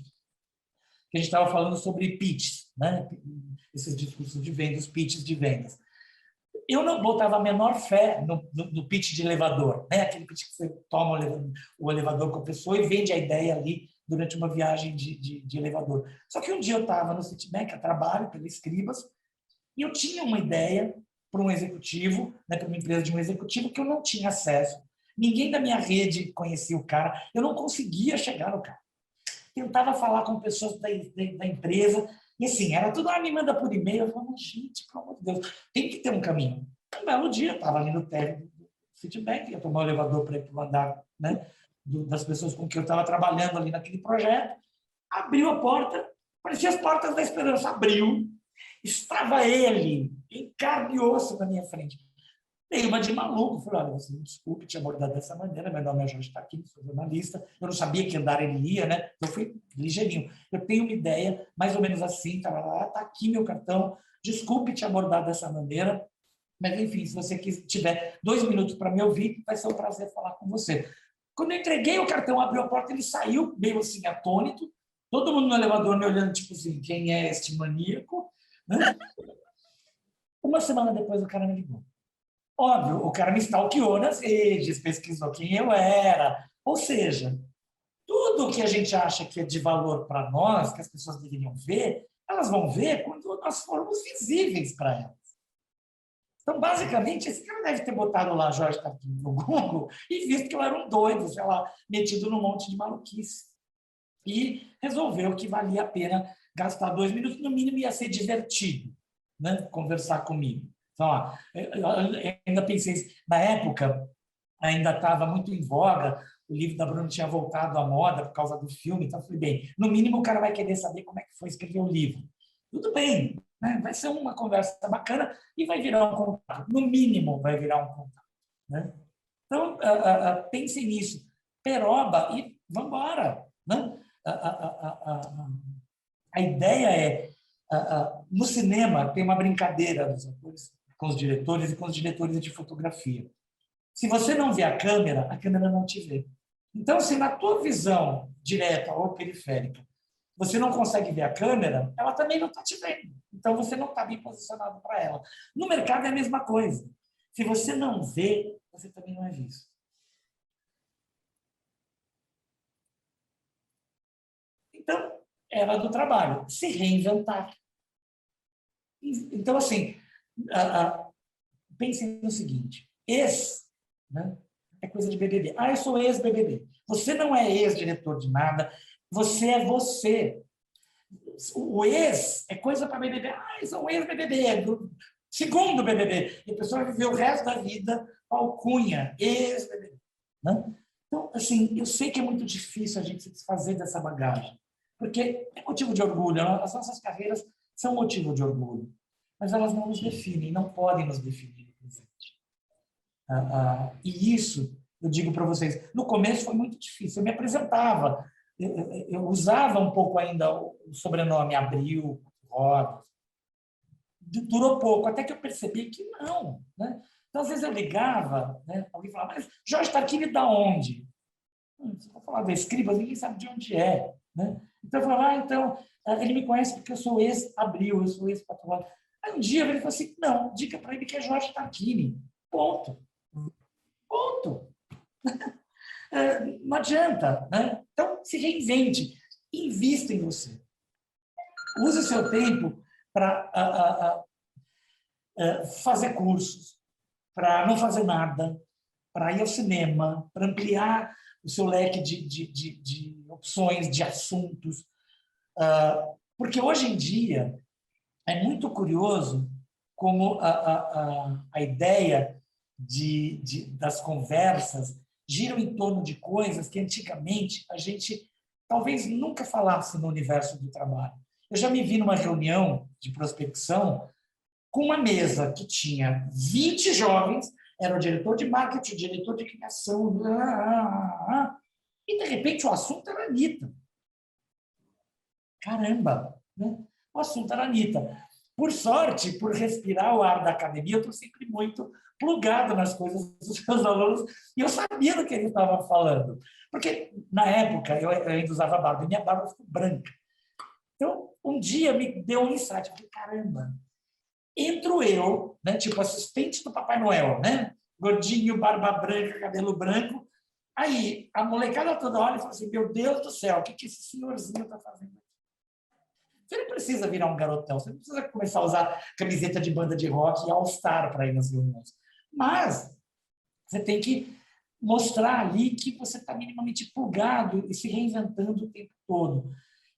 que a gente estava falando sobre pitches, né? Esses discursos de vendas, os pitches de vendas. Eu não botava a menor fé no pitch de elevador, né? Aquele pitch que você toma o elevador com a pessoa e vende a ideia ali durante uma viagem de elevador. Só que um dia eu estava no Citibank, a trabalho, pela Escribas, e eu tinha uma ideia para um executivo, né, para uma empresa de um executivo que eu não tinha acesso. Ninguém da minha rede conhecia o cara, eu não conseguia chegar no cara. Tentava falar com pessoas da empresa, e assim, era tudo, me manda por e-mail. Eu falava, gente, pelo amor de Deus, tem que ter um caminho. Um belo dia, eu estava ali no térreo do Citibank, ia tomar o elevador para ir para o andar, né, das pessoas com quem eu estava trabalhando ali naquele projeto, abriu a porta, parecia as portas da esperança, abriu, estava ele, em carne e osso na minha frente. Dei uma de maluco, falei, olha, você me desculpe te abordar dessa maneira, meu nome é Jorge Tacchini, sou jornalista, eu não sabia que andar ele ia, né? Eu fui ligeirinho. Eu tenho uma ideia, mais ou menos assim, tá aqui meu cartão, desculpe te abordar dessa maneira, mas enfim, se você tiver 2 minutos para me ouvir, vai ser um prazer falar com você. Quando eu entreguei o cartão, abriu a porta, ele saiu meio assim, atônito, todo mundo no elevador me olhando, tipo assim, quem é este maníaco? Né? Uma semana depois, o cara me ligou. Óbvio, o cara me stalkeou nas redes, pesquisou quem eu era. Ou seja, tudo que a gente acha que é de valor para nós, que as pessoas deveriam ver, elas vão ver quando nós formos visíveis para elas. Então, basicamente, esse cara deve ter botado lá Jorge Tacchini no Google e visto que eu era um doido, sei lá, metido num monte de maluquice. E resolveu que valia a pena gastar 2 minutos, no mínimo ia ser divertido, né? Conversar comigo. Então, eu ainda pensei, na época, ainda estava muito em voga, o livro da Bruna tinha voltado à moda por causa do filme, então eu falei, bem, no mínimo o cara vai querer saber como é que foi escrever o livro. Tudo bem, né? Vai ser uma conversa bacana e vai virar um contato. No mínimo vai virar um contato. Né? Então, pensem nisso. Peroba e vamos embora. Né? A ideia é, no cinema tem uma brincadeira dos atores com os diretores e com os diretores de fotografia. Se você não vê a câmera não te vê. Então, se na tua visão direta ou periférica você não consegue ver a câmera, ela também não está te vendo. Então, você não está bem posicionado para ela. No mercado é a mesma coisa. Se você não vê, você também não é visto. Então, era do trabalho. Se reinventar. Então, assim, pensem no seguinte. Né, é coisa de BBB. Eu sou ex-BBB. Você não é ex-diretor de nada. Você é você. O ex é coisa para BBB. Ah, isso é um ex-BBB, do segundo BBB. E a pessoa vai viver o resto da vida com alcunha, ex-BBB. Né? Então, assim, eu sei que é muito difícil a gente se desfazer dessa bagagem, porque é motivo de orgulho. As nossas carreiras são motivo de orgulho, mas elas não nos definem, não podem nos definir no presente. E isso, eu digo para vocês, no começo foi muito difícil. Eu me apresentava, eu usava um pouco ainda o sobrenome Abril, Rodas. Durou pouco, até que eu percebi que não. Né? Então, às vezes eu ligava, né? Alguém falava, mas Jorge Tarquini da onde? Se eu falar da Escribas, ninguém sabe de onde é. Né? Então, eu falava, então, ele me conhece porque eu sou ex-Abril, eu sou ex-Patuano. Aí um dia ele falou assim, não, diga para ele que é Jorge Tarquini. Ponto. Ponto. Não adianta. Né? Então, se reinvente. Invista em você. Use o seu tempo para fazer cursos, para não fazer nada, para ir ao cinema, para ampliar o seu leque de opções, de assuntos. Porque hoje em dia é muito curioso como a ideia das conversas giram em torno de coisas que antigamente a gente talvez nunca falasse no universo do trabalho. Eu já me vi numa reunião de prospecção com uma mesa que tinha 20 jovens, era o diretor de marketing, o diretor de criação, e, de repente, o assunto era a Anitta. Caramba! Né? O assunto era a Anitta. Por sorte, por respirar o ar da academia, eu estou sempre muito plugado nas coisas dos meus alunos, e eu sabia do que eles estavam falando. Porque, na época, eu ainda usava barba, e minha barba ficou branca. Então, um dia me deu um insight. Eu falei, caramba, entro eu, né, tipo assistente do Papai Noel, né? Gordinho, barba branca, cabelo branco. Aí a molecada toda olha e fala assim, meu Deus do céu, o que esse senhorzinho está fazendo aqui? Você não precisa virar um garotão, você não precisa começar a usar camiseta de banda de rock e all-star para ir nas reuniões. Mas você tem que mostrar ali que você está minimamente plugado e se reinventando o tempo todo.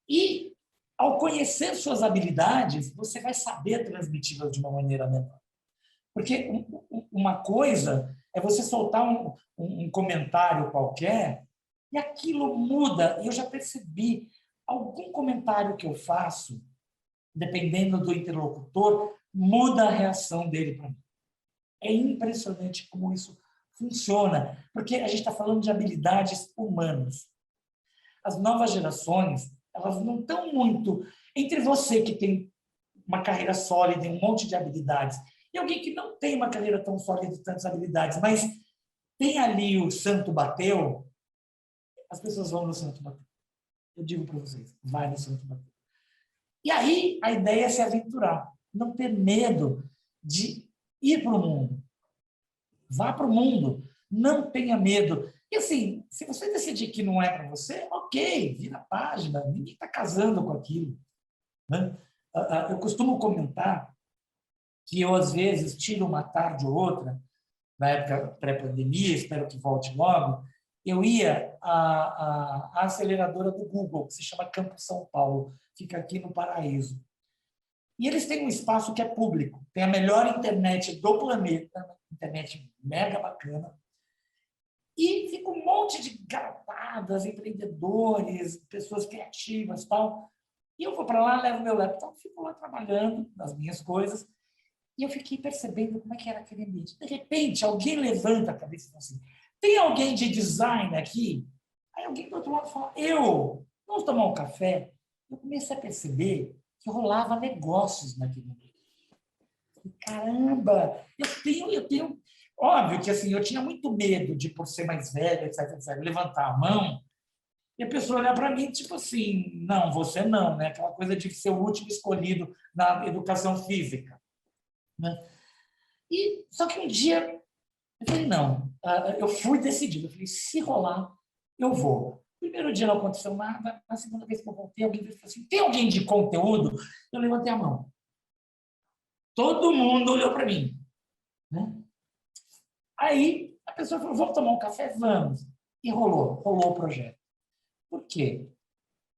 E ao conhecer suas habilidades, você vai saber transmiti-las de uma maneira melhor. Porque uma coisa é você soltar um comentário qualquer e aquilo muda. E eu já percebi, algum comentário que eu faço, dependendo do interlocutor, muda a reação dele para mim. É impressionante como isso funciona, porque a gente está falando de habilidades humanas. As novas gerações, elas não estão muito entre você que tem uma carreira sólida e um monte de habilidades e alguém que não tem uma carreira tão sólida e tantas habilidades, mas tem ali o santo bateu, as pessoas vão no santo bateu. Eu digo para vocês, vai no santo bateu. E aí a ideia é se aventurar, não ter medo de ir para o mundo. Vá para o mundo, não tenha medo. E assim, se você decidir que não é para você, ok, vira a página, ninguém está casando com aquilo. Né? Eu costumo comentar que eu, às vezes, tiro uma tarde ou outra, na época pré-pandemia, espero que volte logo, eu ia à aceleradora do Google, que se chama Campus São Paulo, fica aqui no Paraíso. E eles têm um espaço que é público, tem a melhor internet do planeta, internet mega bacana, e fica um monte de garotadas, empreendedores, pessoas criativas e tal. E eu vou para lá, levo meu laptop, fico lá trabalhando nas minhas coisas, e eu fiquei percebendo como é que era aquele ambiente. De repente, alguém levanta a cabeça e fala assim, tem alguém de design aqui? Aí alguém do outro lado fala, vamos tomar um café? Eu comecei a perceber que rolava negócios naquele momento. Caramba, eu tenho... Óbvio que assim, eu tinha muito medo de, por ser mais velho, etc, levantar a mão e a pessoa olhar para mim, tipo assim, não, você não, né? Aquela coisa de ser o último escolhido na educação física. Né? Só que um dia, eu falei, não, eu fui decidido. Eu falei, se rolar, eu vou. Primeiro dia não aconteceu nada, na segunda vez que eu voltei, alguém falou assim, tem alguém de conteúdo? Eu levantei a mão. Todo mundo olhou para mim. Né? Aí a pessoa falou, vamos tomar um café? Vamos. E rolou o projeto. Por quê?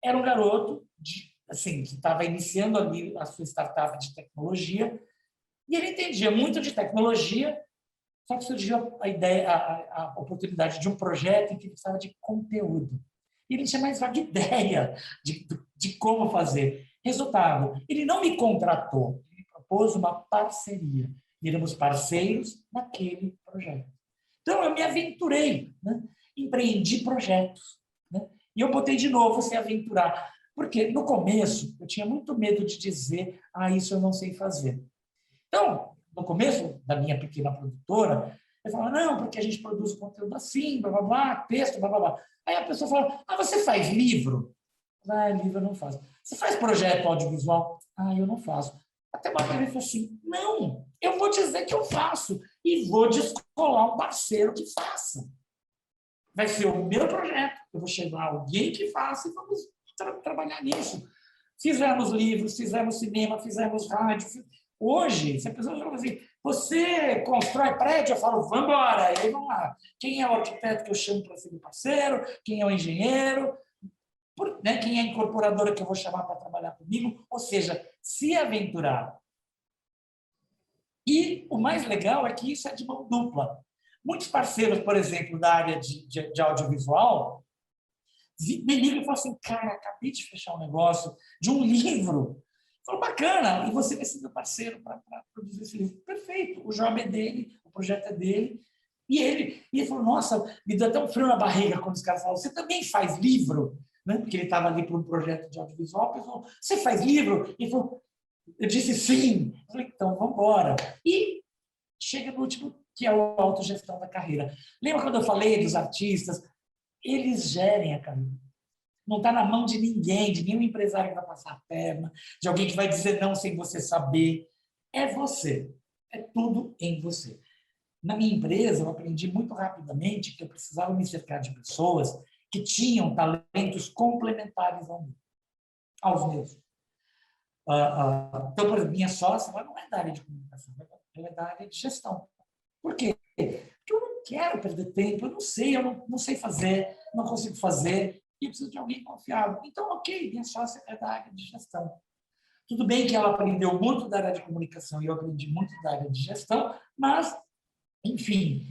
era um garoto assim, que estava iniciando ali a sua startup de tecnologia, e ele entendia muito de tecnologia, só que surgiu a ideia, a oportunidade de um projeto em que ele precisava de conteúdo. E ele não tinha mais vaga ideia de como fazer. Resultado, ele não me contratou, ele me propôs uma parceria. Éramos parceiros naquele projeto. Então, eu me aventurei, né? Empreendi projetos. Né? E eu botei de novo se aventurar. Porque, no começo, eu tinha muito medo de dizer, isso eu não sei fazer. Então, no começo da minha pequena produtora, eu falava, não, porque a gente produz conteúdo assim, blá, blá, blá, texto, blá, blá, blá. Aí a pessoa fala, você faz livro? Livro eu não faço. Você faz projeto audiovisual? Eu não faço. Até uma vez ele falou assim, não, eu vou dizer que eu faço e vou descolar um parceiro que faça. Vai ser o meu projeto, eu vou chamar alguém que faça e vamos trabalhar nisso. Fizemos livros, fizemos cinema, fizemos rádio. Hoje, se a pessoa fala assim, você constrói prédio? Eu falo, vamos embora. Aí vamos lá. Quem é o arquiteto que eu chamo para ser meu parceiro? Quem é o engenheiro? Quem é a incorporadora que eu vou chamar para trabalhar comigo? Ou seja, se aventurar. E o mais legal é que isso é de mão dupla. Muitos parceiros, por exemplo, da área de audiovisual, me ligam e falam assim, cara, acabei de fechar um negócio de um livro. Falou, bacana, e você vai ser meu parceiro para produzir esse livro. Perfeito, o job é dele, o projeto é dele. E ele falou, nossa, me deu até um frio na barriga quando os caras falaram, você também faz livro? Né? Porque ele estava ali para um projeto de audiovisual, ele falou, você faz livro? Ele falou, eu disse sim. Eu falei, então, vamos embora. E chega no último, que é a autogestão da carreira. Lembra quando eu falei dos artistas? Eles gerem a carreira. Não está na mão de ninguém, de nenhum empresário que vai passar a perna, de alguém que vai dizer não sem você saber. É você. É tudo em você. Na minha empresa, eu aprendi muito rapidamente que eu precisava me cercar de pessoas que tinham talentos complementares aos meus. Então, por exemplo, minha sócia, ela não é da área de comunicação, ela é da área de gestão. Por quê? Porque eu não quero perder tempo, eu não sei fazer, não consigo fazer, e eu preciso de alguém confiável. Então, ok, minha sócia é da área de gestão. Tudo bem que ela aprendeu muito da área de comunicação e eu aprendi muito da área de gestão, mas, enfim,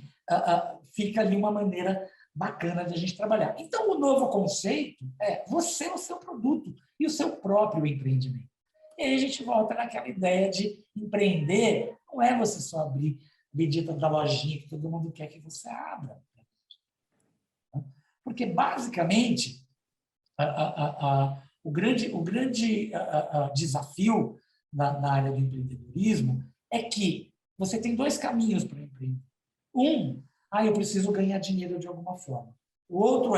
fica ali uma maneira bacana de a gente trabalhar. Então, o novo conceito é você é o seu produto e o seu próprio empreendimento. E aí a gente volta naquela ideia de empreender, não é você só abrir a bendita da lojinha que todo mundo quer que você abra. Porque, basicamente, o grande desafio na área do empreendedorismo é que você tem dois caminhos para empreender. Eu preciso ganhar dinheiro de alguma forma. O outro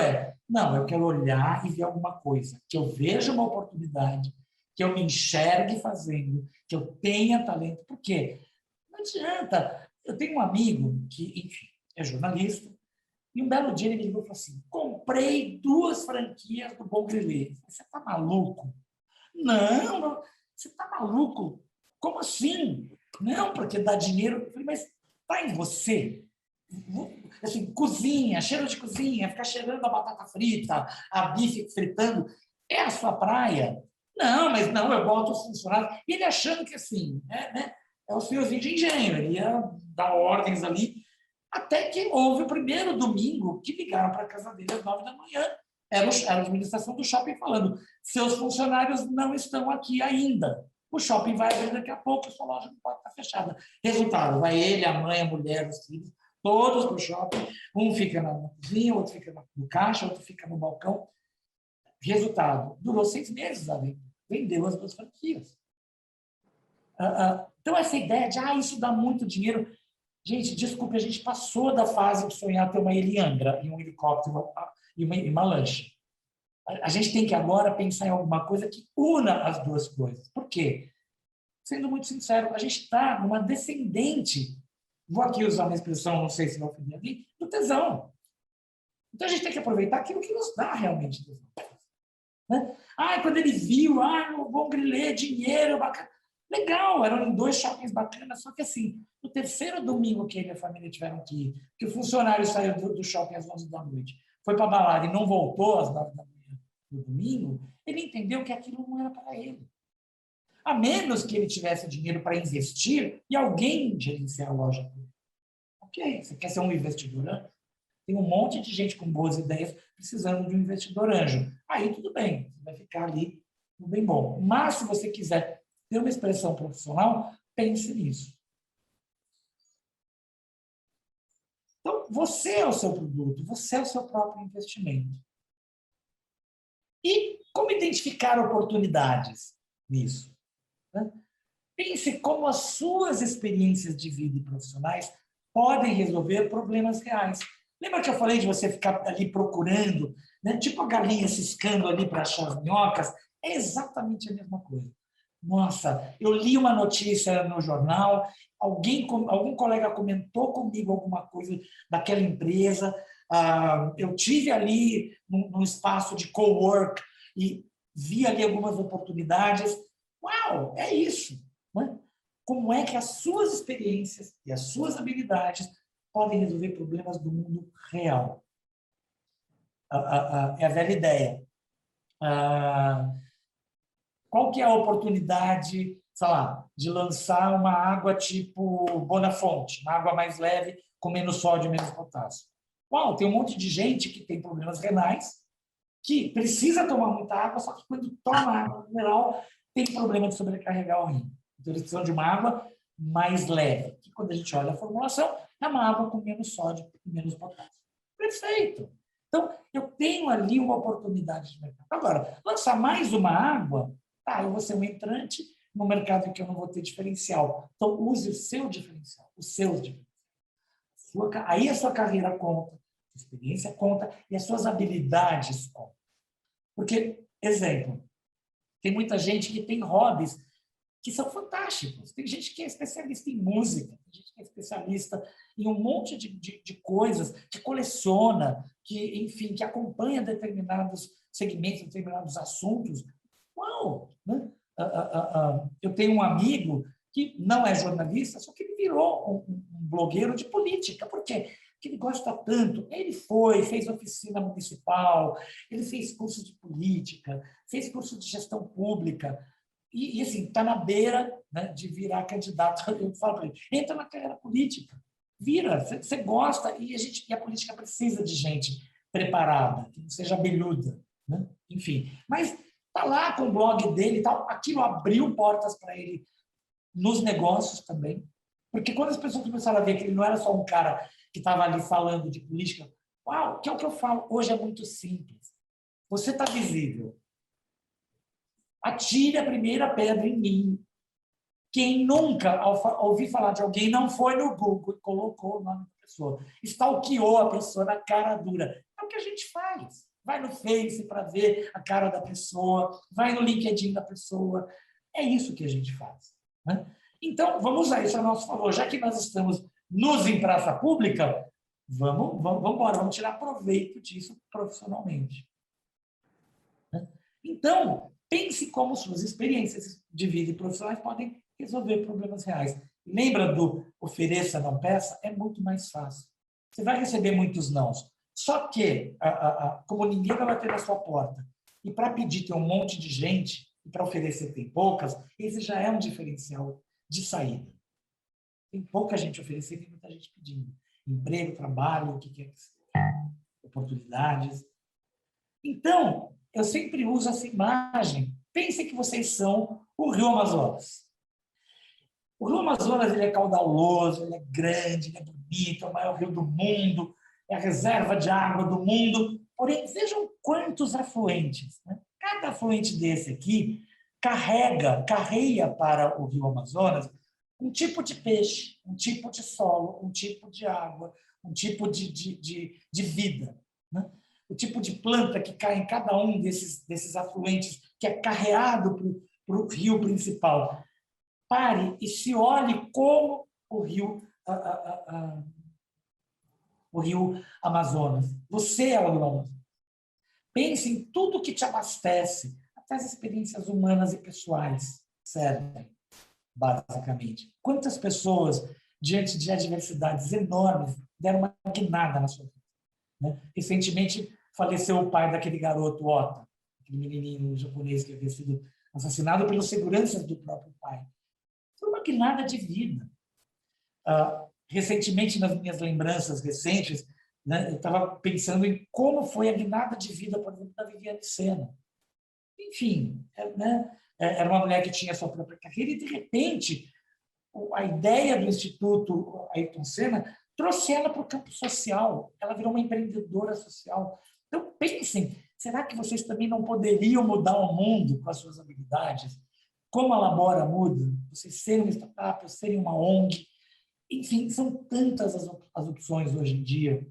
não, eu quero olhar e ver alguma coisa, que eu veja uma oportunidade, que eu me enxergue fazendo, que eu tenha talento. Por quê? Não adianta. Eu tenho um amigo que, enfim, é jornalista, e um belo dia ele me ligou e falou assim, comprei 2 franquias do Bon Grillé. Você está maluco? Não, você está maluco? Como assim? Não, porque dá dinheiro. Eu falei, mas está em você? Assim, cozinha, cheiro de cozinha, ficar cheirando a batata frita, a bife fritando, é a sua praia? Não, mas não, eu boto os funcionários. E ele achando que assim, é o senhorzinho de engenho, ele ia dar ordens ali, até que houve o primeiro domingo que ligaram para a casa dele às 9 da manhã. Era a administração do shopping falando, seus funcionários não estão aqui ainda. O shopping vai abrir daqui a pouco, sua loja não pode estar fechada. Resultado, vai ele, a mãe, a mulher, os filhos, todos para o shopping. Um fica na cozinha, outro fica no caixa, outro fica no balcão. Resultado, durou 6 meses ali. Vendeu as 2 franquias. Então, essa ideia de, isso dá muito dinheiro. Gente, desculpe, a gente passou da fase de sonhar ter uma Eliangra e um helicóptero e uma lancha. A gente tem que agora pensar em alguma coisa que una as duas coisas. Por quê? Sendo muito sincero, a gente está numa descendente, vou aqui usar uma expressão, não sei se vai ofender alguém, do tesão. Então, a gente tem que aproveitar aquilo que nos dá realmente tesão. Né? Quando ele viu, o Bon Grillé, dinheiro, bacana. Legal, eram 2 shoppings bacanas, só que assim, no 3º domingo que ele e a família tiveram que ir, que o funcionário saiu do shopping às 11 da noite, foi para a balada e não voltou às 9 da manhã, no domingo, ele entendeu que aquilo não era para ele. A menos que ele tivesse dinheiro para investir e alguém gerenciar a loja por ele. Ok, você quer ser um investidor anjo? Tem um monte de gente com boas ideias precisando de um investidor anjo. Aí tudo bem, você vai ficar ali no bem bom. Mas se você quiser ter uma expressão profissional, pense nisso. Então, você é o seu produto, você é o seu próprio investimento. E como identificar oportunidades nisso? Pense como as suas experiências de vida e profissionais podem resolver problemas reais. Lembra que eu falei de você ficar ali procurando, né? Tipo a galinha ciscando ali para achar as minhocas? É exatamente a mesma coisa. Nossa, eu li uma notícia no jornal, algum colega comentou comigo alguma coisa daquela empresa, eu tive ali num espaço de cowork e vi ali algumas oportunidades. Uau, é isso! Né? Como é que as suas experiências e as suas habilidades podem resolver problemas do mundo real? É a velha ideia. Qual que é a oportunidade, sei lá, de lançar uma água tipo Bonafonte, uma água mais leve, com menos sódio e menos potássio? Uau, tem um monte de gente que tem problemas renais, que precisa tomar muita água, só que quando toma água mineral, tem problema de sobrecarregar o rim. Então, eles precisam de uma água mais leve, que quando a gente olha a formulação, é uma água com menos sódio e menos potássio. Perfeito! Então, eu tenho ali uma oportunidade de mercado. Agora, lançar mais uma água, tá, eu vou ser um entrante no mercado em que eu não vou ter diferencial. Então, use o seu diferencial, os seus diferenciais. Aí a sua carreira conta, a experiência conta e as suas habilidades contam. Porque, exemplo, tem muita gente que tem hobbies que são fantásticos. Tem gente que é especialista em música, tem gente que é especialista em um monte de coisas, que coleciona, que, enfim, que acompanha determinados segmentos, determinados assuntos. Uau! Né? Eu tenho um amigo que não é jornalista, só que ele virou um blogueiro de política. Por quê? Porque ele gosta tanto. Ele fez oficina municipal, ele fez curso de política, fez curso de gestão pública, e assim, está na beira, né, de virar candidato. Eu falo para ele, entra na carreira política, vira, você gosta, e a política precisa de gente preparada, que não seja abelhuda, né? Enfim. Mas está lá com o blog dele e tal, aquilo abriu portas para ele nos negócios também, porque quando as pessoas começaram a ver que ele não era só um cara que estava ali falando de política, uau, que é o que eu falo, hoje é muito simples. Você está visível. Atire a primeira pedra em mim. Quem nunca, ao ouvir falar de alguém, não foi no Google e colocou o nome da pessoa, stalkeou a pessoa na cara dura. É o que a gente faz. Vai no Face para ver a cara da pessoa, vai no LinkedIn da pessoa. É isso que a gente faz. Né? Então, vamos usar isso a nosso favor. Já que nós estamos em praça pública, vamos embora, vamos tirar proveito disso profissionalmente. Né? Então, pense como suas experiências de vida e profissionais podem resolver problemas reais. Lembra do ofereça, não peça? É muito mais fácil. Você vai receber muitos nãos. Só que, como ninguém vai bater na sua porta, e para pedir tem um monte de gente, e para oferecer tem poucas, esse já é um diferencial de saída. Tem pouca gente oferecendo e muita gente pedindo. Emprego, trabalho, o que quer que seja. Oportunidades. Então, eu sempre uso essa imagem. Pensem que vocês são o Rio Amazonas. O Rio Amazonas ele é caudaloso, ele é grande, ele é bonito, é o maior rio do mundo, é a reserva de água do mundo. Porém, vejam quantos afluentes. Né? Cada afluente desse aqui carreia para o Rio Amazonas um tipo de peixe, um tipo de solo, um tipo de água, um tipo de vida. Né? O tipo de planta que cai em cada um desses afluentes, que é carreado para o rio principal. Pare e se olhe como o rio Amazonas. Você é o rio Amazonas. Pense em tudo que te abastece, até as experiências humanas e pessoais servem, basicamente. Quantas pessoas, diante de adversidades enormes, deram uma guinada na sua vida? Né? Recentemente, faleceu o pai daquele garoto, Ota, aquele menininho japonês que havia sido assassinado pelos seguranças do próprio pai. Foi uma guinada de vida. Recentemente, nas minhas lembranças recentes, né, eu estava pensando em como foi a guinada de vida, por exemplo, da Viviane Senna. Enfim, né, era uma mulher que tinha sua própria carreira e, de repente, a ideia do Instituto Ayrton Senna trouxe ela para o campo social. Ela virou uma empreendedora social. Então, pensem, será que vocês também não poderiam mudar o mundo com as suas habilidades? Como a Labora muda? Vocês serem uma startup, serem uma ONG. Enfim, são tantas as opções hoje em dia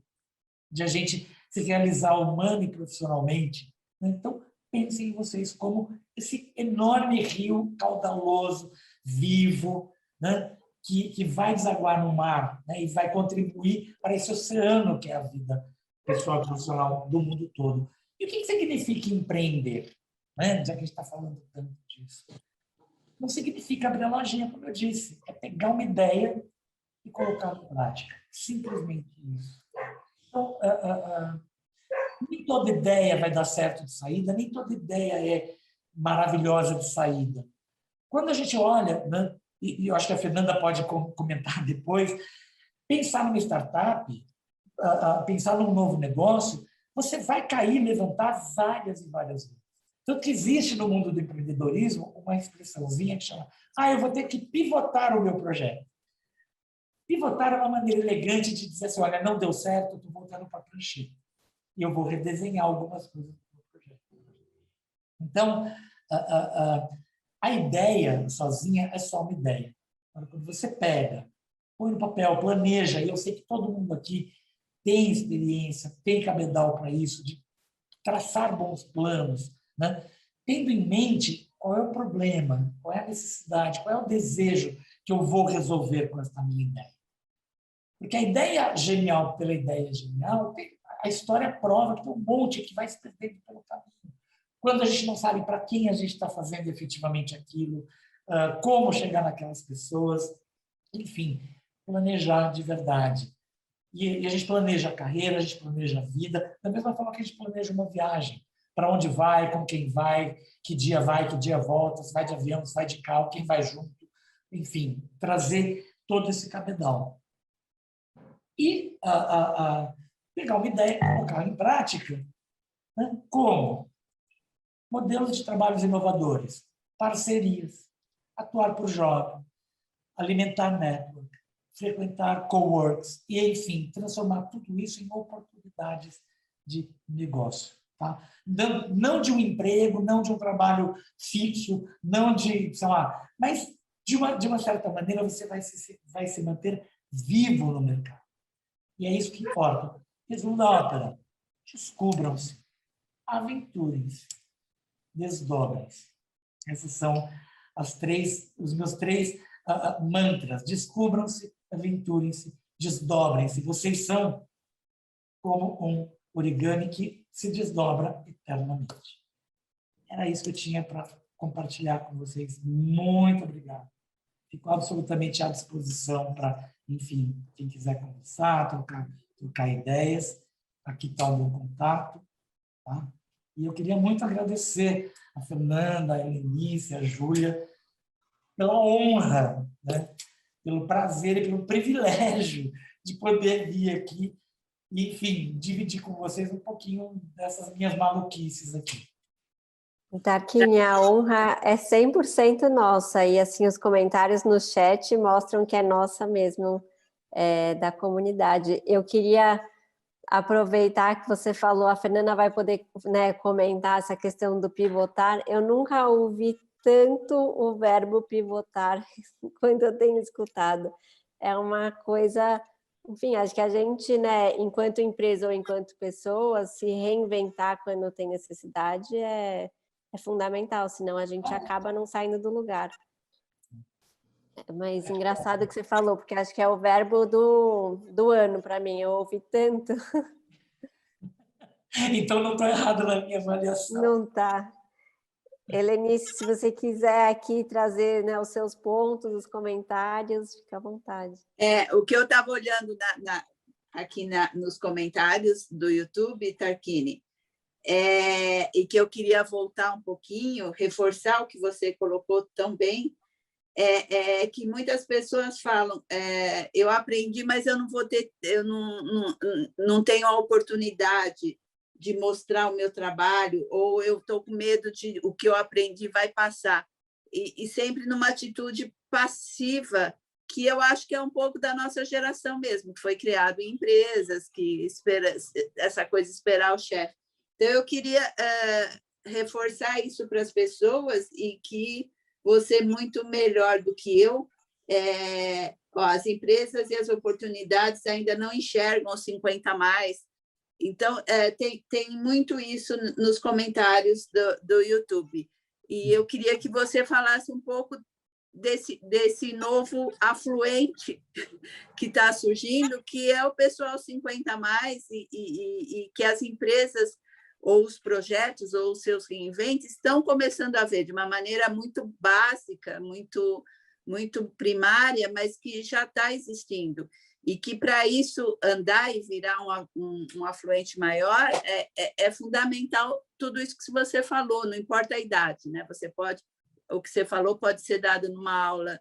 de a gente se realizar humano e profissionalmente. Então, pensem em vocês como esse enorme rio caudaloso, vivo, né, que vai desaguar no mar, né, e vai contribuir para esse oceano que é a vida pessoal e profissional do mundo todo. E o que significa empreender? Né? Já que a gente está falando tanto disso. Não significa abrir a lojinha, como eu disse. É pegar uma ideia e colocar em prática. Simplesmente isso. Então, nem toda ideia vai dar certo de saída, nem toda ideia é maravilhosa de saída. Quando a gente olha, né, e eu acho que a Fernanda pode comentar depois, pensar numa startup, pensar num novo negócio, você vai cair, levantar várias e várias vezes. Tanto que existe no mundo do empreendedorismo uma expressãozinha que chama eu vou ter que pivotar o meu projeto. Pivotar é uma maneira elegante de dizer assim, olha, não deu certo, estou voltando para a prancheta. E eu vou redesenhar algumas coisas do meu projeto. Então, a ideia sozinha é só uma ideia. Quando você pega, põe no papel, planeja, e eu sei que todo mundo aqui tem experiência, tem cabedal para isso, de traçar bons planos, né? Tendo em mente qual é o problema, qual é a necessidade, qual é o desejo que eu vou resolver com essa minha ideia. Porque a ideia genial pela ideia genial, a história prova que tem um monte que vai se perdendo pelo caminho. Quando a gente não sabe para quem a gente está fazendo efetivamente aquilo, como chegar naquelas pessoas, enfim, planejar de verdade. E a gente planeja a carreira, a gente planeja a vida, da mesma forma que a gente planeja uma viagem. Para onde vai, com quem vai, que dia volta, se vai de avião, se vai de carro, quem vai junto. Enfim, trazer todo esse cabedal. E pegar uma ideia e colocar em prática. Né? Como? Modelos de trabalhos inovadores, parcerias, atuar por jovem, alimentar network, frequentar coworks e, enfim, transformar tudo isso em oportunidades de negócio. Tá? Não de um emprego, não de um trabalho fixo, não de, sei lá, mas de uma certa maneira você vai se manter vivo no mercado. E é isso que importa. Resumo da ópera. Descubram-se, aventurem-se, desdobrem-se. Esses são os meus três mantras. Descubram-se, aventurem-se, desdobrem-se. Vocês são como um origami que se desdobra eternamente. Era isso que eu tinha para compartilhar com vocês. Muito obrigado. Fico absolutamente à disposição para, enfim, quem quiser conversar, trocar ideias. Aqui está o meu contato. Tá? E eu queria muito agradecer a Fernanda, a Helenice, a Júlia, pela honra, né? Pelo prazer e pelo privilégio de poder vir aqui e, enfim, dividir com vocês um pouquinho dessas minhas maluquices aqui. Tarquini, a honra é 100% nossa, e assim os comentários no chat mostram que é nossa mesmo, da comunidade. Eu queria aproveitar que você falou, a Fernanda vai poder, né, comentar essa questão do pivotar. Eu nunca ouvi tanto o verbo pivotar quanto eu tenho escutado. É uma coisa, enfim, acho que a gente, né, enquanto empresa ou enquanto pessoa, se reinventar quando tem necessidade é fundamental, senão a gente acaba não saindo do lugar. Mas engraçado que você falou, porque acho que é o verbo do ano para mim, eu ouvi tanto. Então não estou errado na minha avaliação. Não está. Helenice, se você quiser aqui trazer, né, os seus pontos, os comentários, fica à vontade. O que eu estava olhando aqui nos comentários do YouTube, Tarquini, e que eu queria voltar um pouquinho, reforçar o que você colocou tão bem, que muitas pessoas falam, eu aprendi, mas eu não vou ter, eu não tenho a oportunidade de mostrar o meu trabalho, ou eu estou com medo de o que eu aprendi vai passar. E sempre numa atitude passiva, que eu acho que é um pouco da nossa geração mesmo, que foi criado em empresas, que espera essa coisa de esperar o chefe. Então, eu queria reforçar isso para as pessoas e que você, muito melhor do que eu, as empresas e as oportunidades ainda não enxergam os 50 a mais. Então, tem muito isso nos comentários do YouTube. E eu queria que você falasse um pouco desse novo afluente que está surgindo, que é o pessoal 50 a mais, e que as empresas, ou os projetos, ou os seus reinventes, estão começando a ver de uma maneira muito básica, muito, muito primária, mas que já está existindo. E que, para isso andar e virar um afluente maior, é fundamental tudo isso que você falou, não importa a idade, né? O que você falou pode ser dado numa aula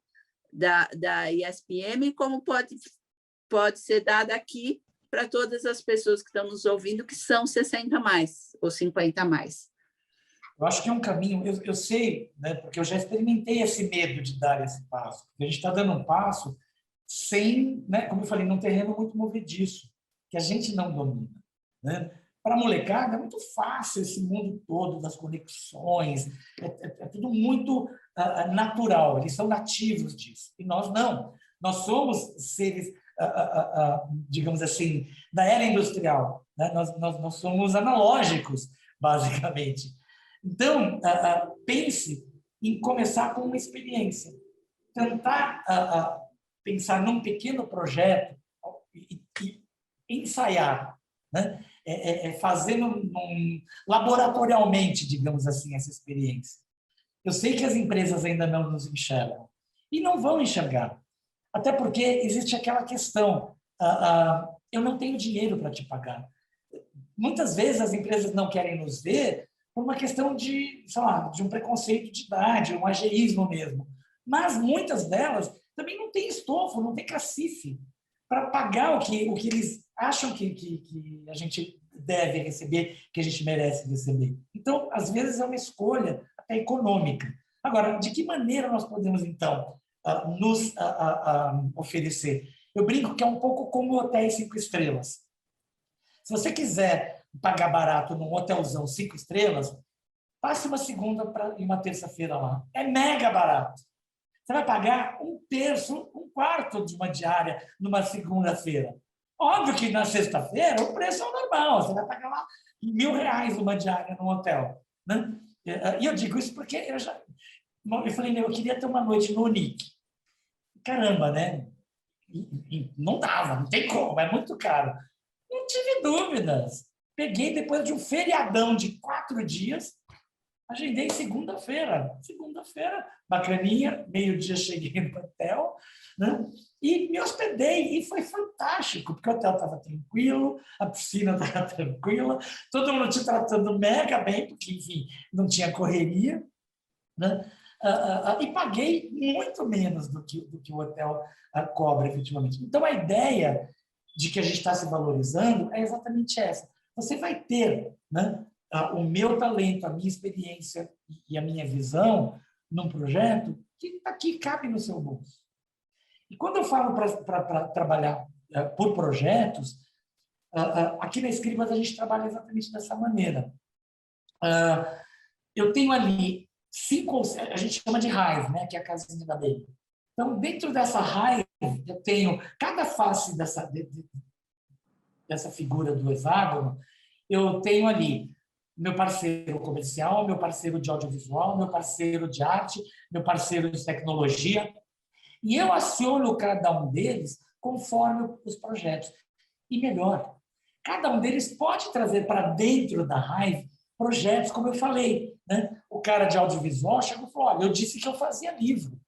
da ISPM, como pode ser dado aqui para todas as pessoas que estão nos ouvindo, que são 60 a mais, ou 50 a mais. Eu acho que é um caminho, eu sei, né, porque eu já experimentei esse medo de dar esse passo. A gente está dando um passo sem, né, como eu falei, num terreno muito movediço, que a gente não domina. Né? Para a molecada é muito fácil esse mundo todo das conexões, é tudo muito natural, eles são nativos disso. E nós não. Nós somos seres, digamos assim, da era industrial. Né? Nós somos analógicos, basicamente. Então, pense em começar com uma experiência. Tentar pensar num pequeno projeto e ensaiar, né? Fazendo laboratorialmente, digamos assim, essa experiência. Eu sei que as empresas ainda não nos enxergam e não vão enxergar, até porque existe aquela questão, eu não tenho dinheiro para te pagar. Muitas vezes as empresas não querem nos ver por uma questão de, sei lá, de um preconceito de idade, um ageísmo mesmo. Mas muitas delas também não têm estofo, não têm cacife para pagar o que eles acham que a gente deve receber, que a gente merece receber. Então, às vezes, é uma escolha até econômica. Agora, de que maneira nós podemos, então, nos oferecer? Eu brinco que é um pouco como hotéis 5 estrelas. Se você quiser pagar barato num hotelzão 5 estrelas, passe uma segunda e uma terça-feira lá. É mega barato. Você vai pagar 1/3, 1/4 de uma diária numa segunda-feira. Óbvio que na sexta-feira o preço é normal, você vai pagar lá R$1.000 uma diária num hotel. Né? E eu digo isso porque eu falei, eu queria ter uma noite no Unique. Caramba, né? E não dava, não tem como, é muito caro. Não tive dúvidas. Peguei depois de um feriadão de 4 dias, agendei segunda-feira. Segunda-feira, bacaninha, meio-dia cheguei no hotel, né? E me hospedei, e foi fantástico, porque o hotel estava tranquilo, a piscina estava tranquila, todo mundo te tratando mega bem, porque, enfim, não tinha correria, né? E paguei muito menos do que o hotel cobra, efetivamente. Então, a ideia de que a gente está se valorizando é exatamente essa. Você vai ter, né, o meu talento, a minha experiência e a minha visão num projeto que aqui cabe no seu bolso. E quando eu falo para trabalhar por projetos, aqui na Escribas a gente trabalha exatamente dessa maneira. Eu tenho ali 5, a gente chama de raiz, né, que é a casinha da abelha. Então, dentro dessa raiz, eu tenho cada face dessa figura do hexágono, eu tenho ali meu parceiro comercial, meu parceiro de audiovisual, meu parceiro de arte, meu parceiro de tecnologia, e eu aciono cada um deles conforme os projetos. E melhor, cada um deles pode trazer para dentro da Hive projetos, como eu falei. Né? O cara de audiovisual chegou e falou, olha, eu disse que eu fazia livro.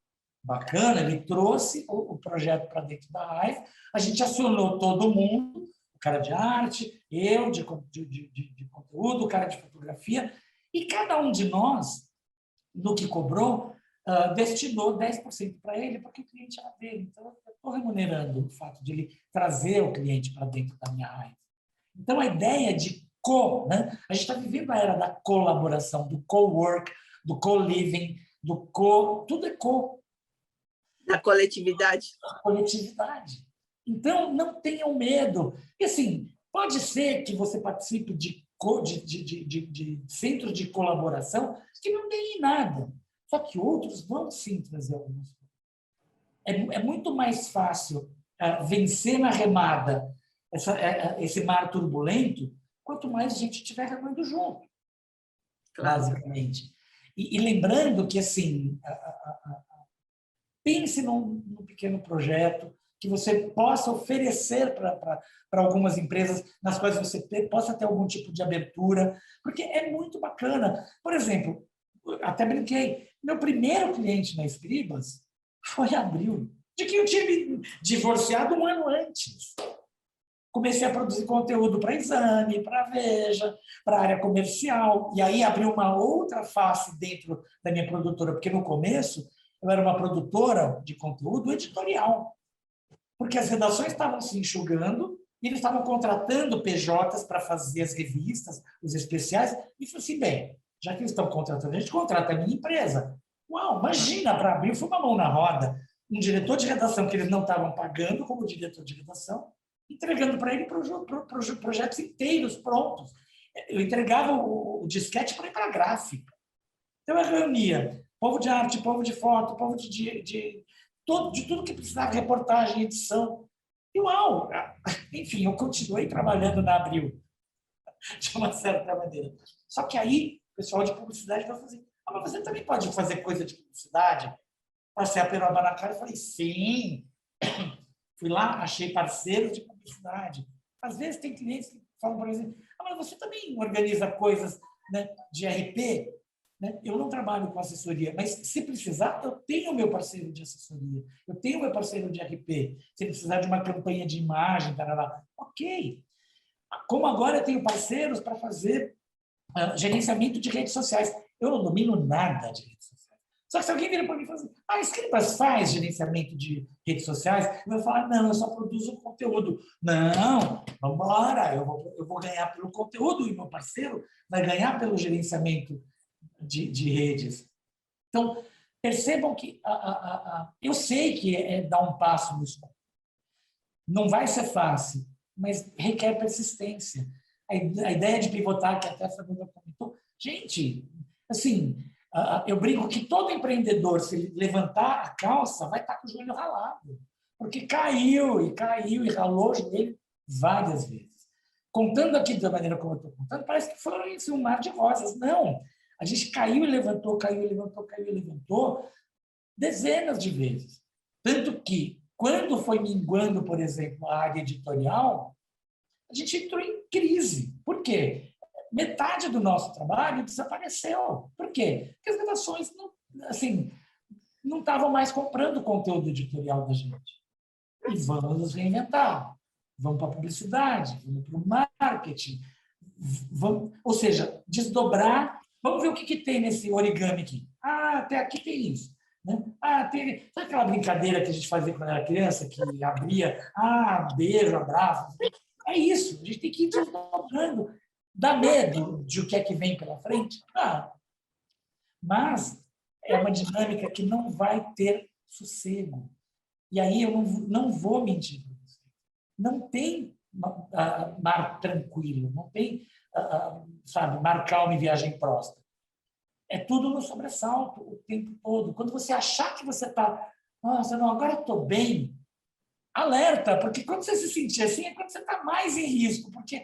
Bacana, ele trouxe o projeto para dentro da Hive, a gente acionou todo mundo, o cara de arte, eu de conteúdo, o cara de fotografia, e cada um de nós, no que cobrou, destinou 10% para ele, porque o cliente era dele. Então, eu estou remunerando o fato de ele trazer o cliente para dentro da minha área. Então, a ideia de né? A gente está vivendo a era da colaboração, do co-work, do co-living, tudo é Da coletividade. coletividade. Então, não tenham medo. E, assim, pode ser que você participe de centros de colaboração que não deem nada. Só que outros vão sim trazer algumas coisas. É muito mais fácil vencer na remada esse mar turbulento, quanto mais gente estiver remando junto, basicamente. E lembrando que, assim, pense num pequeno projeto que você possa oferecer para algumas empresas nas quais você possa ter algum tipo de abertura, porque é muito bacana. Por exemplo, até brinquei, meu primeiro cliente na Escribas foi Abril, de que eu tinha me divorciado um ano antes. Comecei a produzir conteúdo para Exame, para Veja, para a área comercial, e aí abriu uma outra face dentro da minha produtora, porque no começo eu era uma produtora de conteúdo editorial, porque as redações estavam se enxugando e eles estavam contratando PJs para fazer as revistas, os especiais, e falei assim, bem, já que eles estão contratando, a gente contrata a minha empresa. Uau, imagina, para Abril foi uma mão na roda, um diretor de redação que eles não estavam pagando como diretor de redação, entregando para ele projetos inteiros prontos. Eu entregava o disquete para ir para a gráfica. Então, eu reunia povo de arte, povo de foto, povo de tudo que precisava, reportagem, edição. E, uau! Enfim, eu continuei trabalhando na Abril, de uma certa maneira. Só que aí, o pessoal de publicidade vai fazer, mas você também pode fazer coisa de publicidade? Passei a peroba na cara e falei, sim. Fui lá, achei parceiros de publicidade. Às vezes tem clientes que falam, por exemplo, mas você também organiza coisas, né, de RP? Né? Eu não trabalho com assessoria, mas se precisar, eu tenho o meu parceiro de assessoria, eu tenho o meu parceiro de RP. Se ele precisar de uma campanha de imagem, tarará, ok. Como agora eu tenho parceiros para fazer gerenciamento de redes sociais. Eu não domino nada de redes sociais. Só que se alguém vira para mim e fala assim, Escribas faz gerenciamento de redes sociais, eu vou falar, não, eu só produzo conteúdo. Não, vamos embora, eu vou ganhar pelo conteúdo e meu parceiro vai ganhar pelo gerenciamento de redes. Então, percebam que eu sei que é dar um passo nisso. Não vai ser fácil, mas requer persistência. A ideia de pivotar, que até a Fernanda comentou, gente, assim, eu brinco que todo empreendedor, se ele levantar a calça, vai estar com o joelho ralado, porque caiu e ralou o joelho várias vezes. Contando aqui da maneira como eu estou contando, parece que foi assim, um mar de rosas. Não, a gente caiu e levantou, caiu e levantou, caiu e levantou dezenas de vezes. Tanto que, quando foi minguando, por exemplo, a área editorial, a gente entrou em crise. Por quê? Metade do nosso trabalho desapareceu. Por quê? Porque as redações não estavam mais comprando o conteúdo editorial da gente. E vamos nos reinventar. Vamos para a publicidade, vamos para o marketing. Ou seja, desdobrar. Vamos ver o que tem nesse origami aqui. Até aqui tem isso. Né? Sabe aquela brincadeira que a gente fazia quando era criança, que abria, beijo, abraço. É isso, a gente tem que ir desdobrando. Dá medo de o que é que vem pela frente? Mas é uma dinâmica que não vai ter sossego. E aí eu não vou mentir para você. Não tem mar tranquilo, não tem, mar calmo e viagem próspera. É tudo no sobressalto o tempo todo. Quando você achar que você está, nossa, não, agora eu estou bem, alerta, porque quando você se sentir assim, é quando você está mais em risco, porque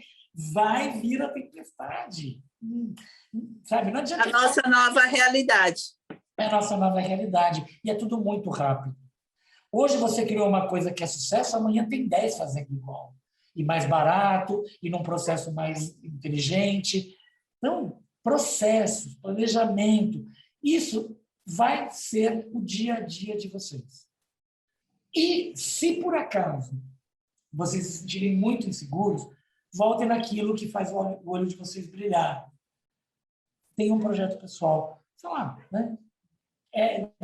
vai vir a tempestade. Não adianta. A nossa nova realidade. É a nossa nova realidade. E é tudo muito rápido. Hoje você criou uma coisa que é sucesso, amanhã tem 10 fazendo igual. E mais barato, e num processo mais inteligente. Então, processos, planejamento, isso vai ser o dia a dia de vocês. E se por acaso vocês se sentirem muito inseguros, voltem naquilo que faz o olho de vocês brilhar. Tem um projeto pessoal, sei lá, né?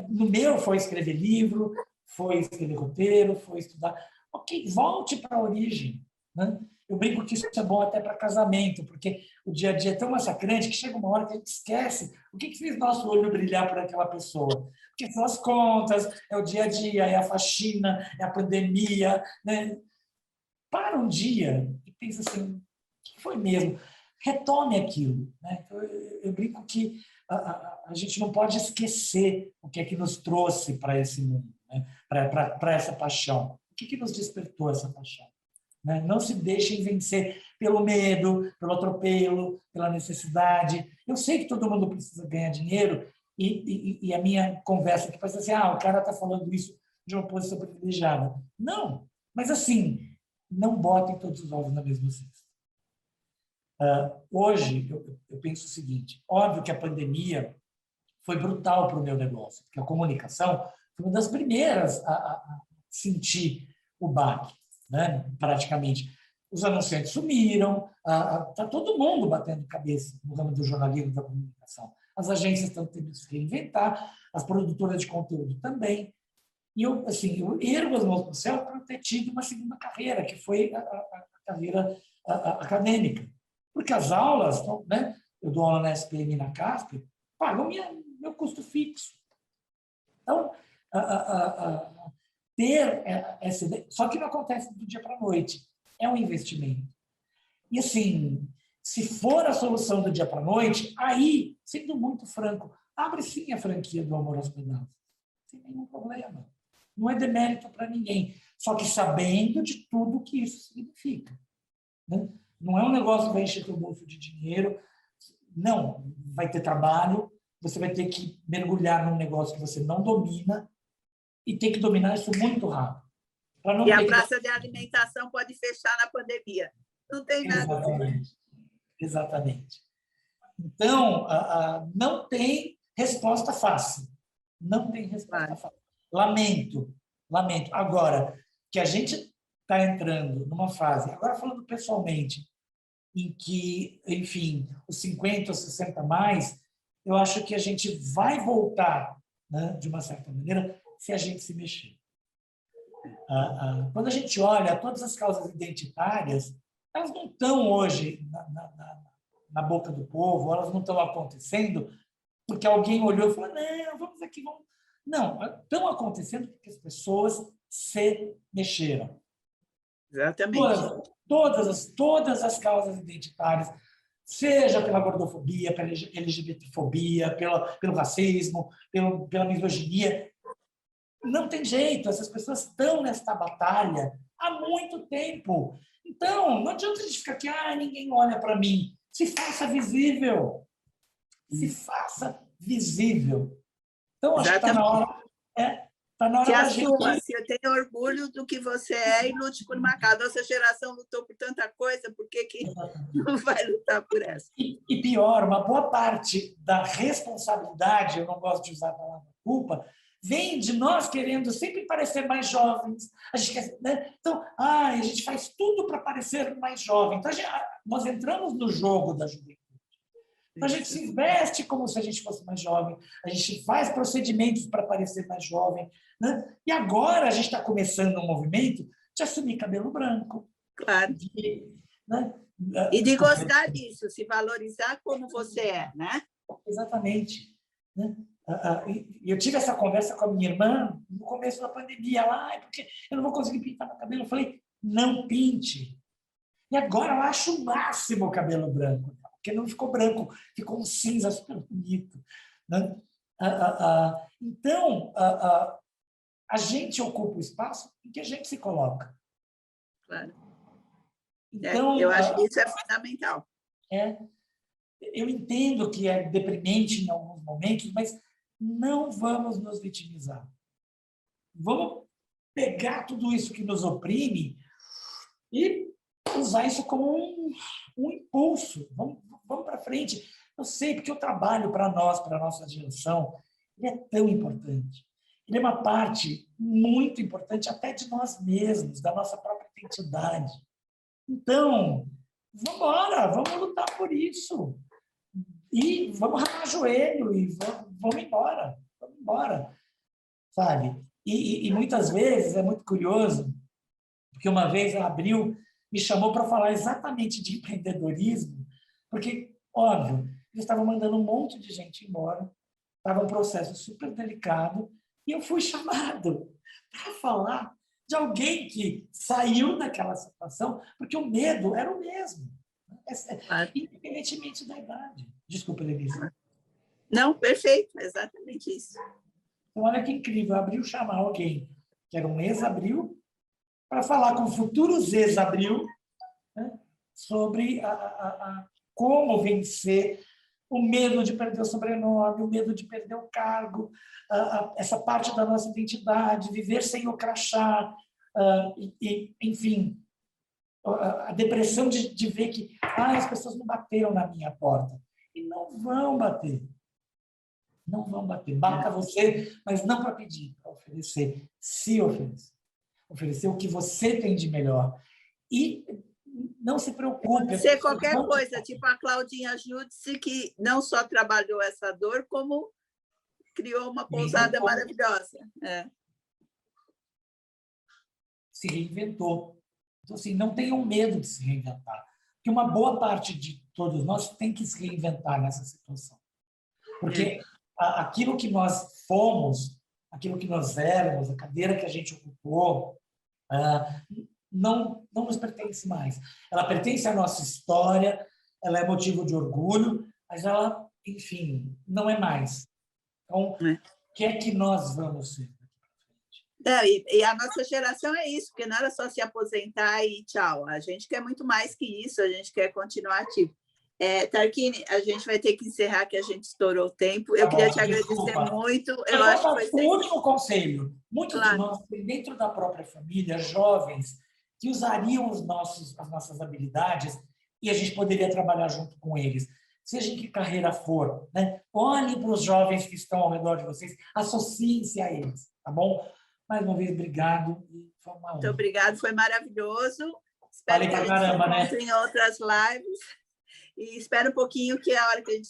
No meu foi escrever livro, foi escrever roteiro, foi estudar. Ok, volte para a origem, né? Eu brinco que isso é bom até para casamento, porque o dia a dia é tão massacrante que chega uma hora que a gente esquece o que fez nosso olho brilhar por aquela pessoa. Porque são as contas, é o dia a dia, é a faxina, é a pandemia, né? Para um dia e pensa assim, o que foi mesmo? Retome aquilo, né? Então, eu brinco que a gente não pode esquecer o que é que nos trouxe para esse mundo, né? Para essa paixão. O que nos despertou essa paixão? Né? Não se deixem vencer pelo medo, pelo atropelo, pela necessidade. Eu sei que todo mundo precisa ganhar dinheiro e a minha conversa aqui parece assim, o cara está falando isso de uma posição privilegiada. Não, mas assim, não botem todos os ovos na mesma cesta. Hoje, eu penso o seguinte, óbvio que a pandemia foi brutal para o meu negócio, porque a comunicação foi uma das primeiras a sentir o baque, né? Praticamente. Os anunciantes sumiram, está todo mundo batendo cabeça no ramo do jornalismo e da comunicação. As agências estão tendo que se reinventar, as produtoras de conteúdo também. E eu ergo as mãos para o céu para ter tido uma segunda carreira, que foi a carreira acadêmica. Porque as aulas, né? Eu dou aula na SPM e na CASP, pagam meu custo fixo. Então, ter essa ideia, só que não acontece do dia para a noite, é um investimento. E assim, se for a solução do dia para a noite, aí, sendo muito franco, abre sim a franquia do Amor aos Pedaços, sem nenhum problema. Não é demérito para ninguém, só que sabendo de tudo que isso significa, né? Não é um negócio que vai encher teu bolso de dinheiro, não, vai ter trabalho, você vai ter que mergulhar num negócio que você não domina e tem que dominar isso muito rápido. E a praça de alimentação pode fechar na pandemia. Não tem nada. Exatamente. Exatamente. Então, não tem resposta fácil. Não tem resposta fácil. Lamento. Agora, que a gente está entrando numa fase, agora falando pessoalmente, em que, enfim, os 50 ou 60 mais, eu acho que a gente vai voltar, né, de uma certa maneira, se a gente se mexer. Quando a gente olha todas as causas identitárias, elas não estão hoje na boca do povo, elas não estão acontecendo porque alguém olhou e falou, não, vamos aqui, vamos... Não, estão acontecendo porque as pessoas se mexeram. Exatamente. Todas as causas identitárias, seja pela gordofobia, pela LGBTfobia, pelo racismo, pela misoginia, não tem jeito, essas pessoas estão nesta batalha há muito tempo. Então, não adianta a gente ficar aqui, ninguém olha para mim. Se faça visível. Se faça visível. Então, acho que está na hora... Está na hora da gente... Se tenha orgulho do que você é e lute por uma causa. Nossa geração lutou por tanta coisa, por que não vai lutar por essa? E pior, uma boa parte da responsabilidade, eu não gosto de usar a palavra culpa, vem de nós querendo sempre parecer mais jovens. A gente quer, né? Então, a gente faz tudo para parecer mais jovem. Então, nós entramos no jogo da juventude. Então, a gente se veste como se a gente fosse mais jovem, a gente faz procedimentos para parecer mais jovem, né? E agora a gente está começando um movimento de assumir cabelo branco. Claro. Né? E de gostar disso, se valorizar como você é, né? Exatamente. Né? Eu tive essa conversa com a minha irmã no começo da pandemia. Ela, porque eu não vou conseguir pintar meu cabelo. Eu falei, não pinte. E agora eu acho o máximo o cabelo branco, porque não ficou branco, ficou um cinza super bonito. Né? Então, a gente ocupa o espaço em que a gente se coloca. Claro. Então, eu acho que isso é fundamental. Eu entendo que é deprimente em alguns momentos, mas não vamos nos vitimizar. Vamos pegar tudo isso que nos oprime e usar isso como um impulso. Vamos para frente. Eu sei, porque o trabalho para nós, para a nossa geração, ele é tão importante. Ele é uma parte muito importante até de nós mesmos, da nossa própria identidade. Então, vamos embora, vamos lutar por isso. E vamos ralar joelho e vamos embora, sabe? E muitas vezes é muito curioso, porque uma vez a Abril me chamou para falar exatamente de empreendedorismo, porque, óbvio, eles estavam mandando um monte de gente embora, estava um processo super delicado, e eu fui chamado para falar de alguém que saiu daquela situação, porque o medo era o mesmo, independentemente da idade. Desculpa, Denise. Não, perfeito, exatamente isso. Então, olha que incrível, a Abril chamar alguém que era um ex-Abril para falar com futuros ex-Abril, né, sobre como vencer o medo de perder o sobrenome, o medo de perder o cargo, essa parte da nossa identidade, viver sem o crachá, enfim, a depressão de ver que as pessoas não bateram na minha porta. E não vão bater. Não vão bater. Bata você, mas não para pedir, para oferecer. Se oferecer. Oferecer o que você tem de melhor. E não se preocupe. Pode ser qualquer coisa, tipo a Claudinha Judice, que não só trabalhou essa dor, como criou uma pousada maravilhosa. Se reinventou. Então, assim, não tenham medo de se reinventar. Porque uma boa parte de todos nós tem que se reinventar nessa situação. Porque aquilo que nós fomos, aquilo que nós éramos, a cadeira que a gente ocupou, não nos pertence mais. Ela pertence à nossa história, ela é motivo de orgulho, mas ela, enfim, não é mais. Então, o que é que nós vamos ser? E a nossa geração é isso, porque não era só se aposentar e tchau. A gente quer muito mais que isso, a gente quer continuar ativo. Tarquini, a gente vai ter que encerrar, que a gente estourou o tempo. Eu queria te agradecer muito. Eu acho que foi um último conselho. Muitos de nós têm dentro da própria família jovens que usariam as nossas habilidades e a gente poderia trabalhar junto com eles. Seja em que carreira for, né? Olhem para os jovens que estão ao redor de vocês, associem-se a eles, tá bom? Mais uma vez, obrigado. Foi uma honra. Muito obrigado, foi maravilhoso. Espero que a gente se encontre em outras lives. E espero um pouquinho, que é a hora que a gente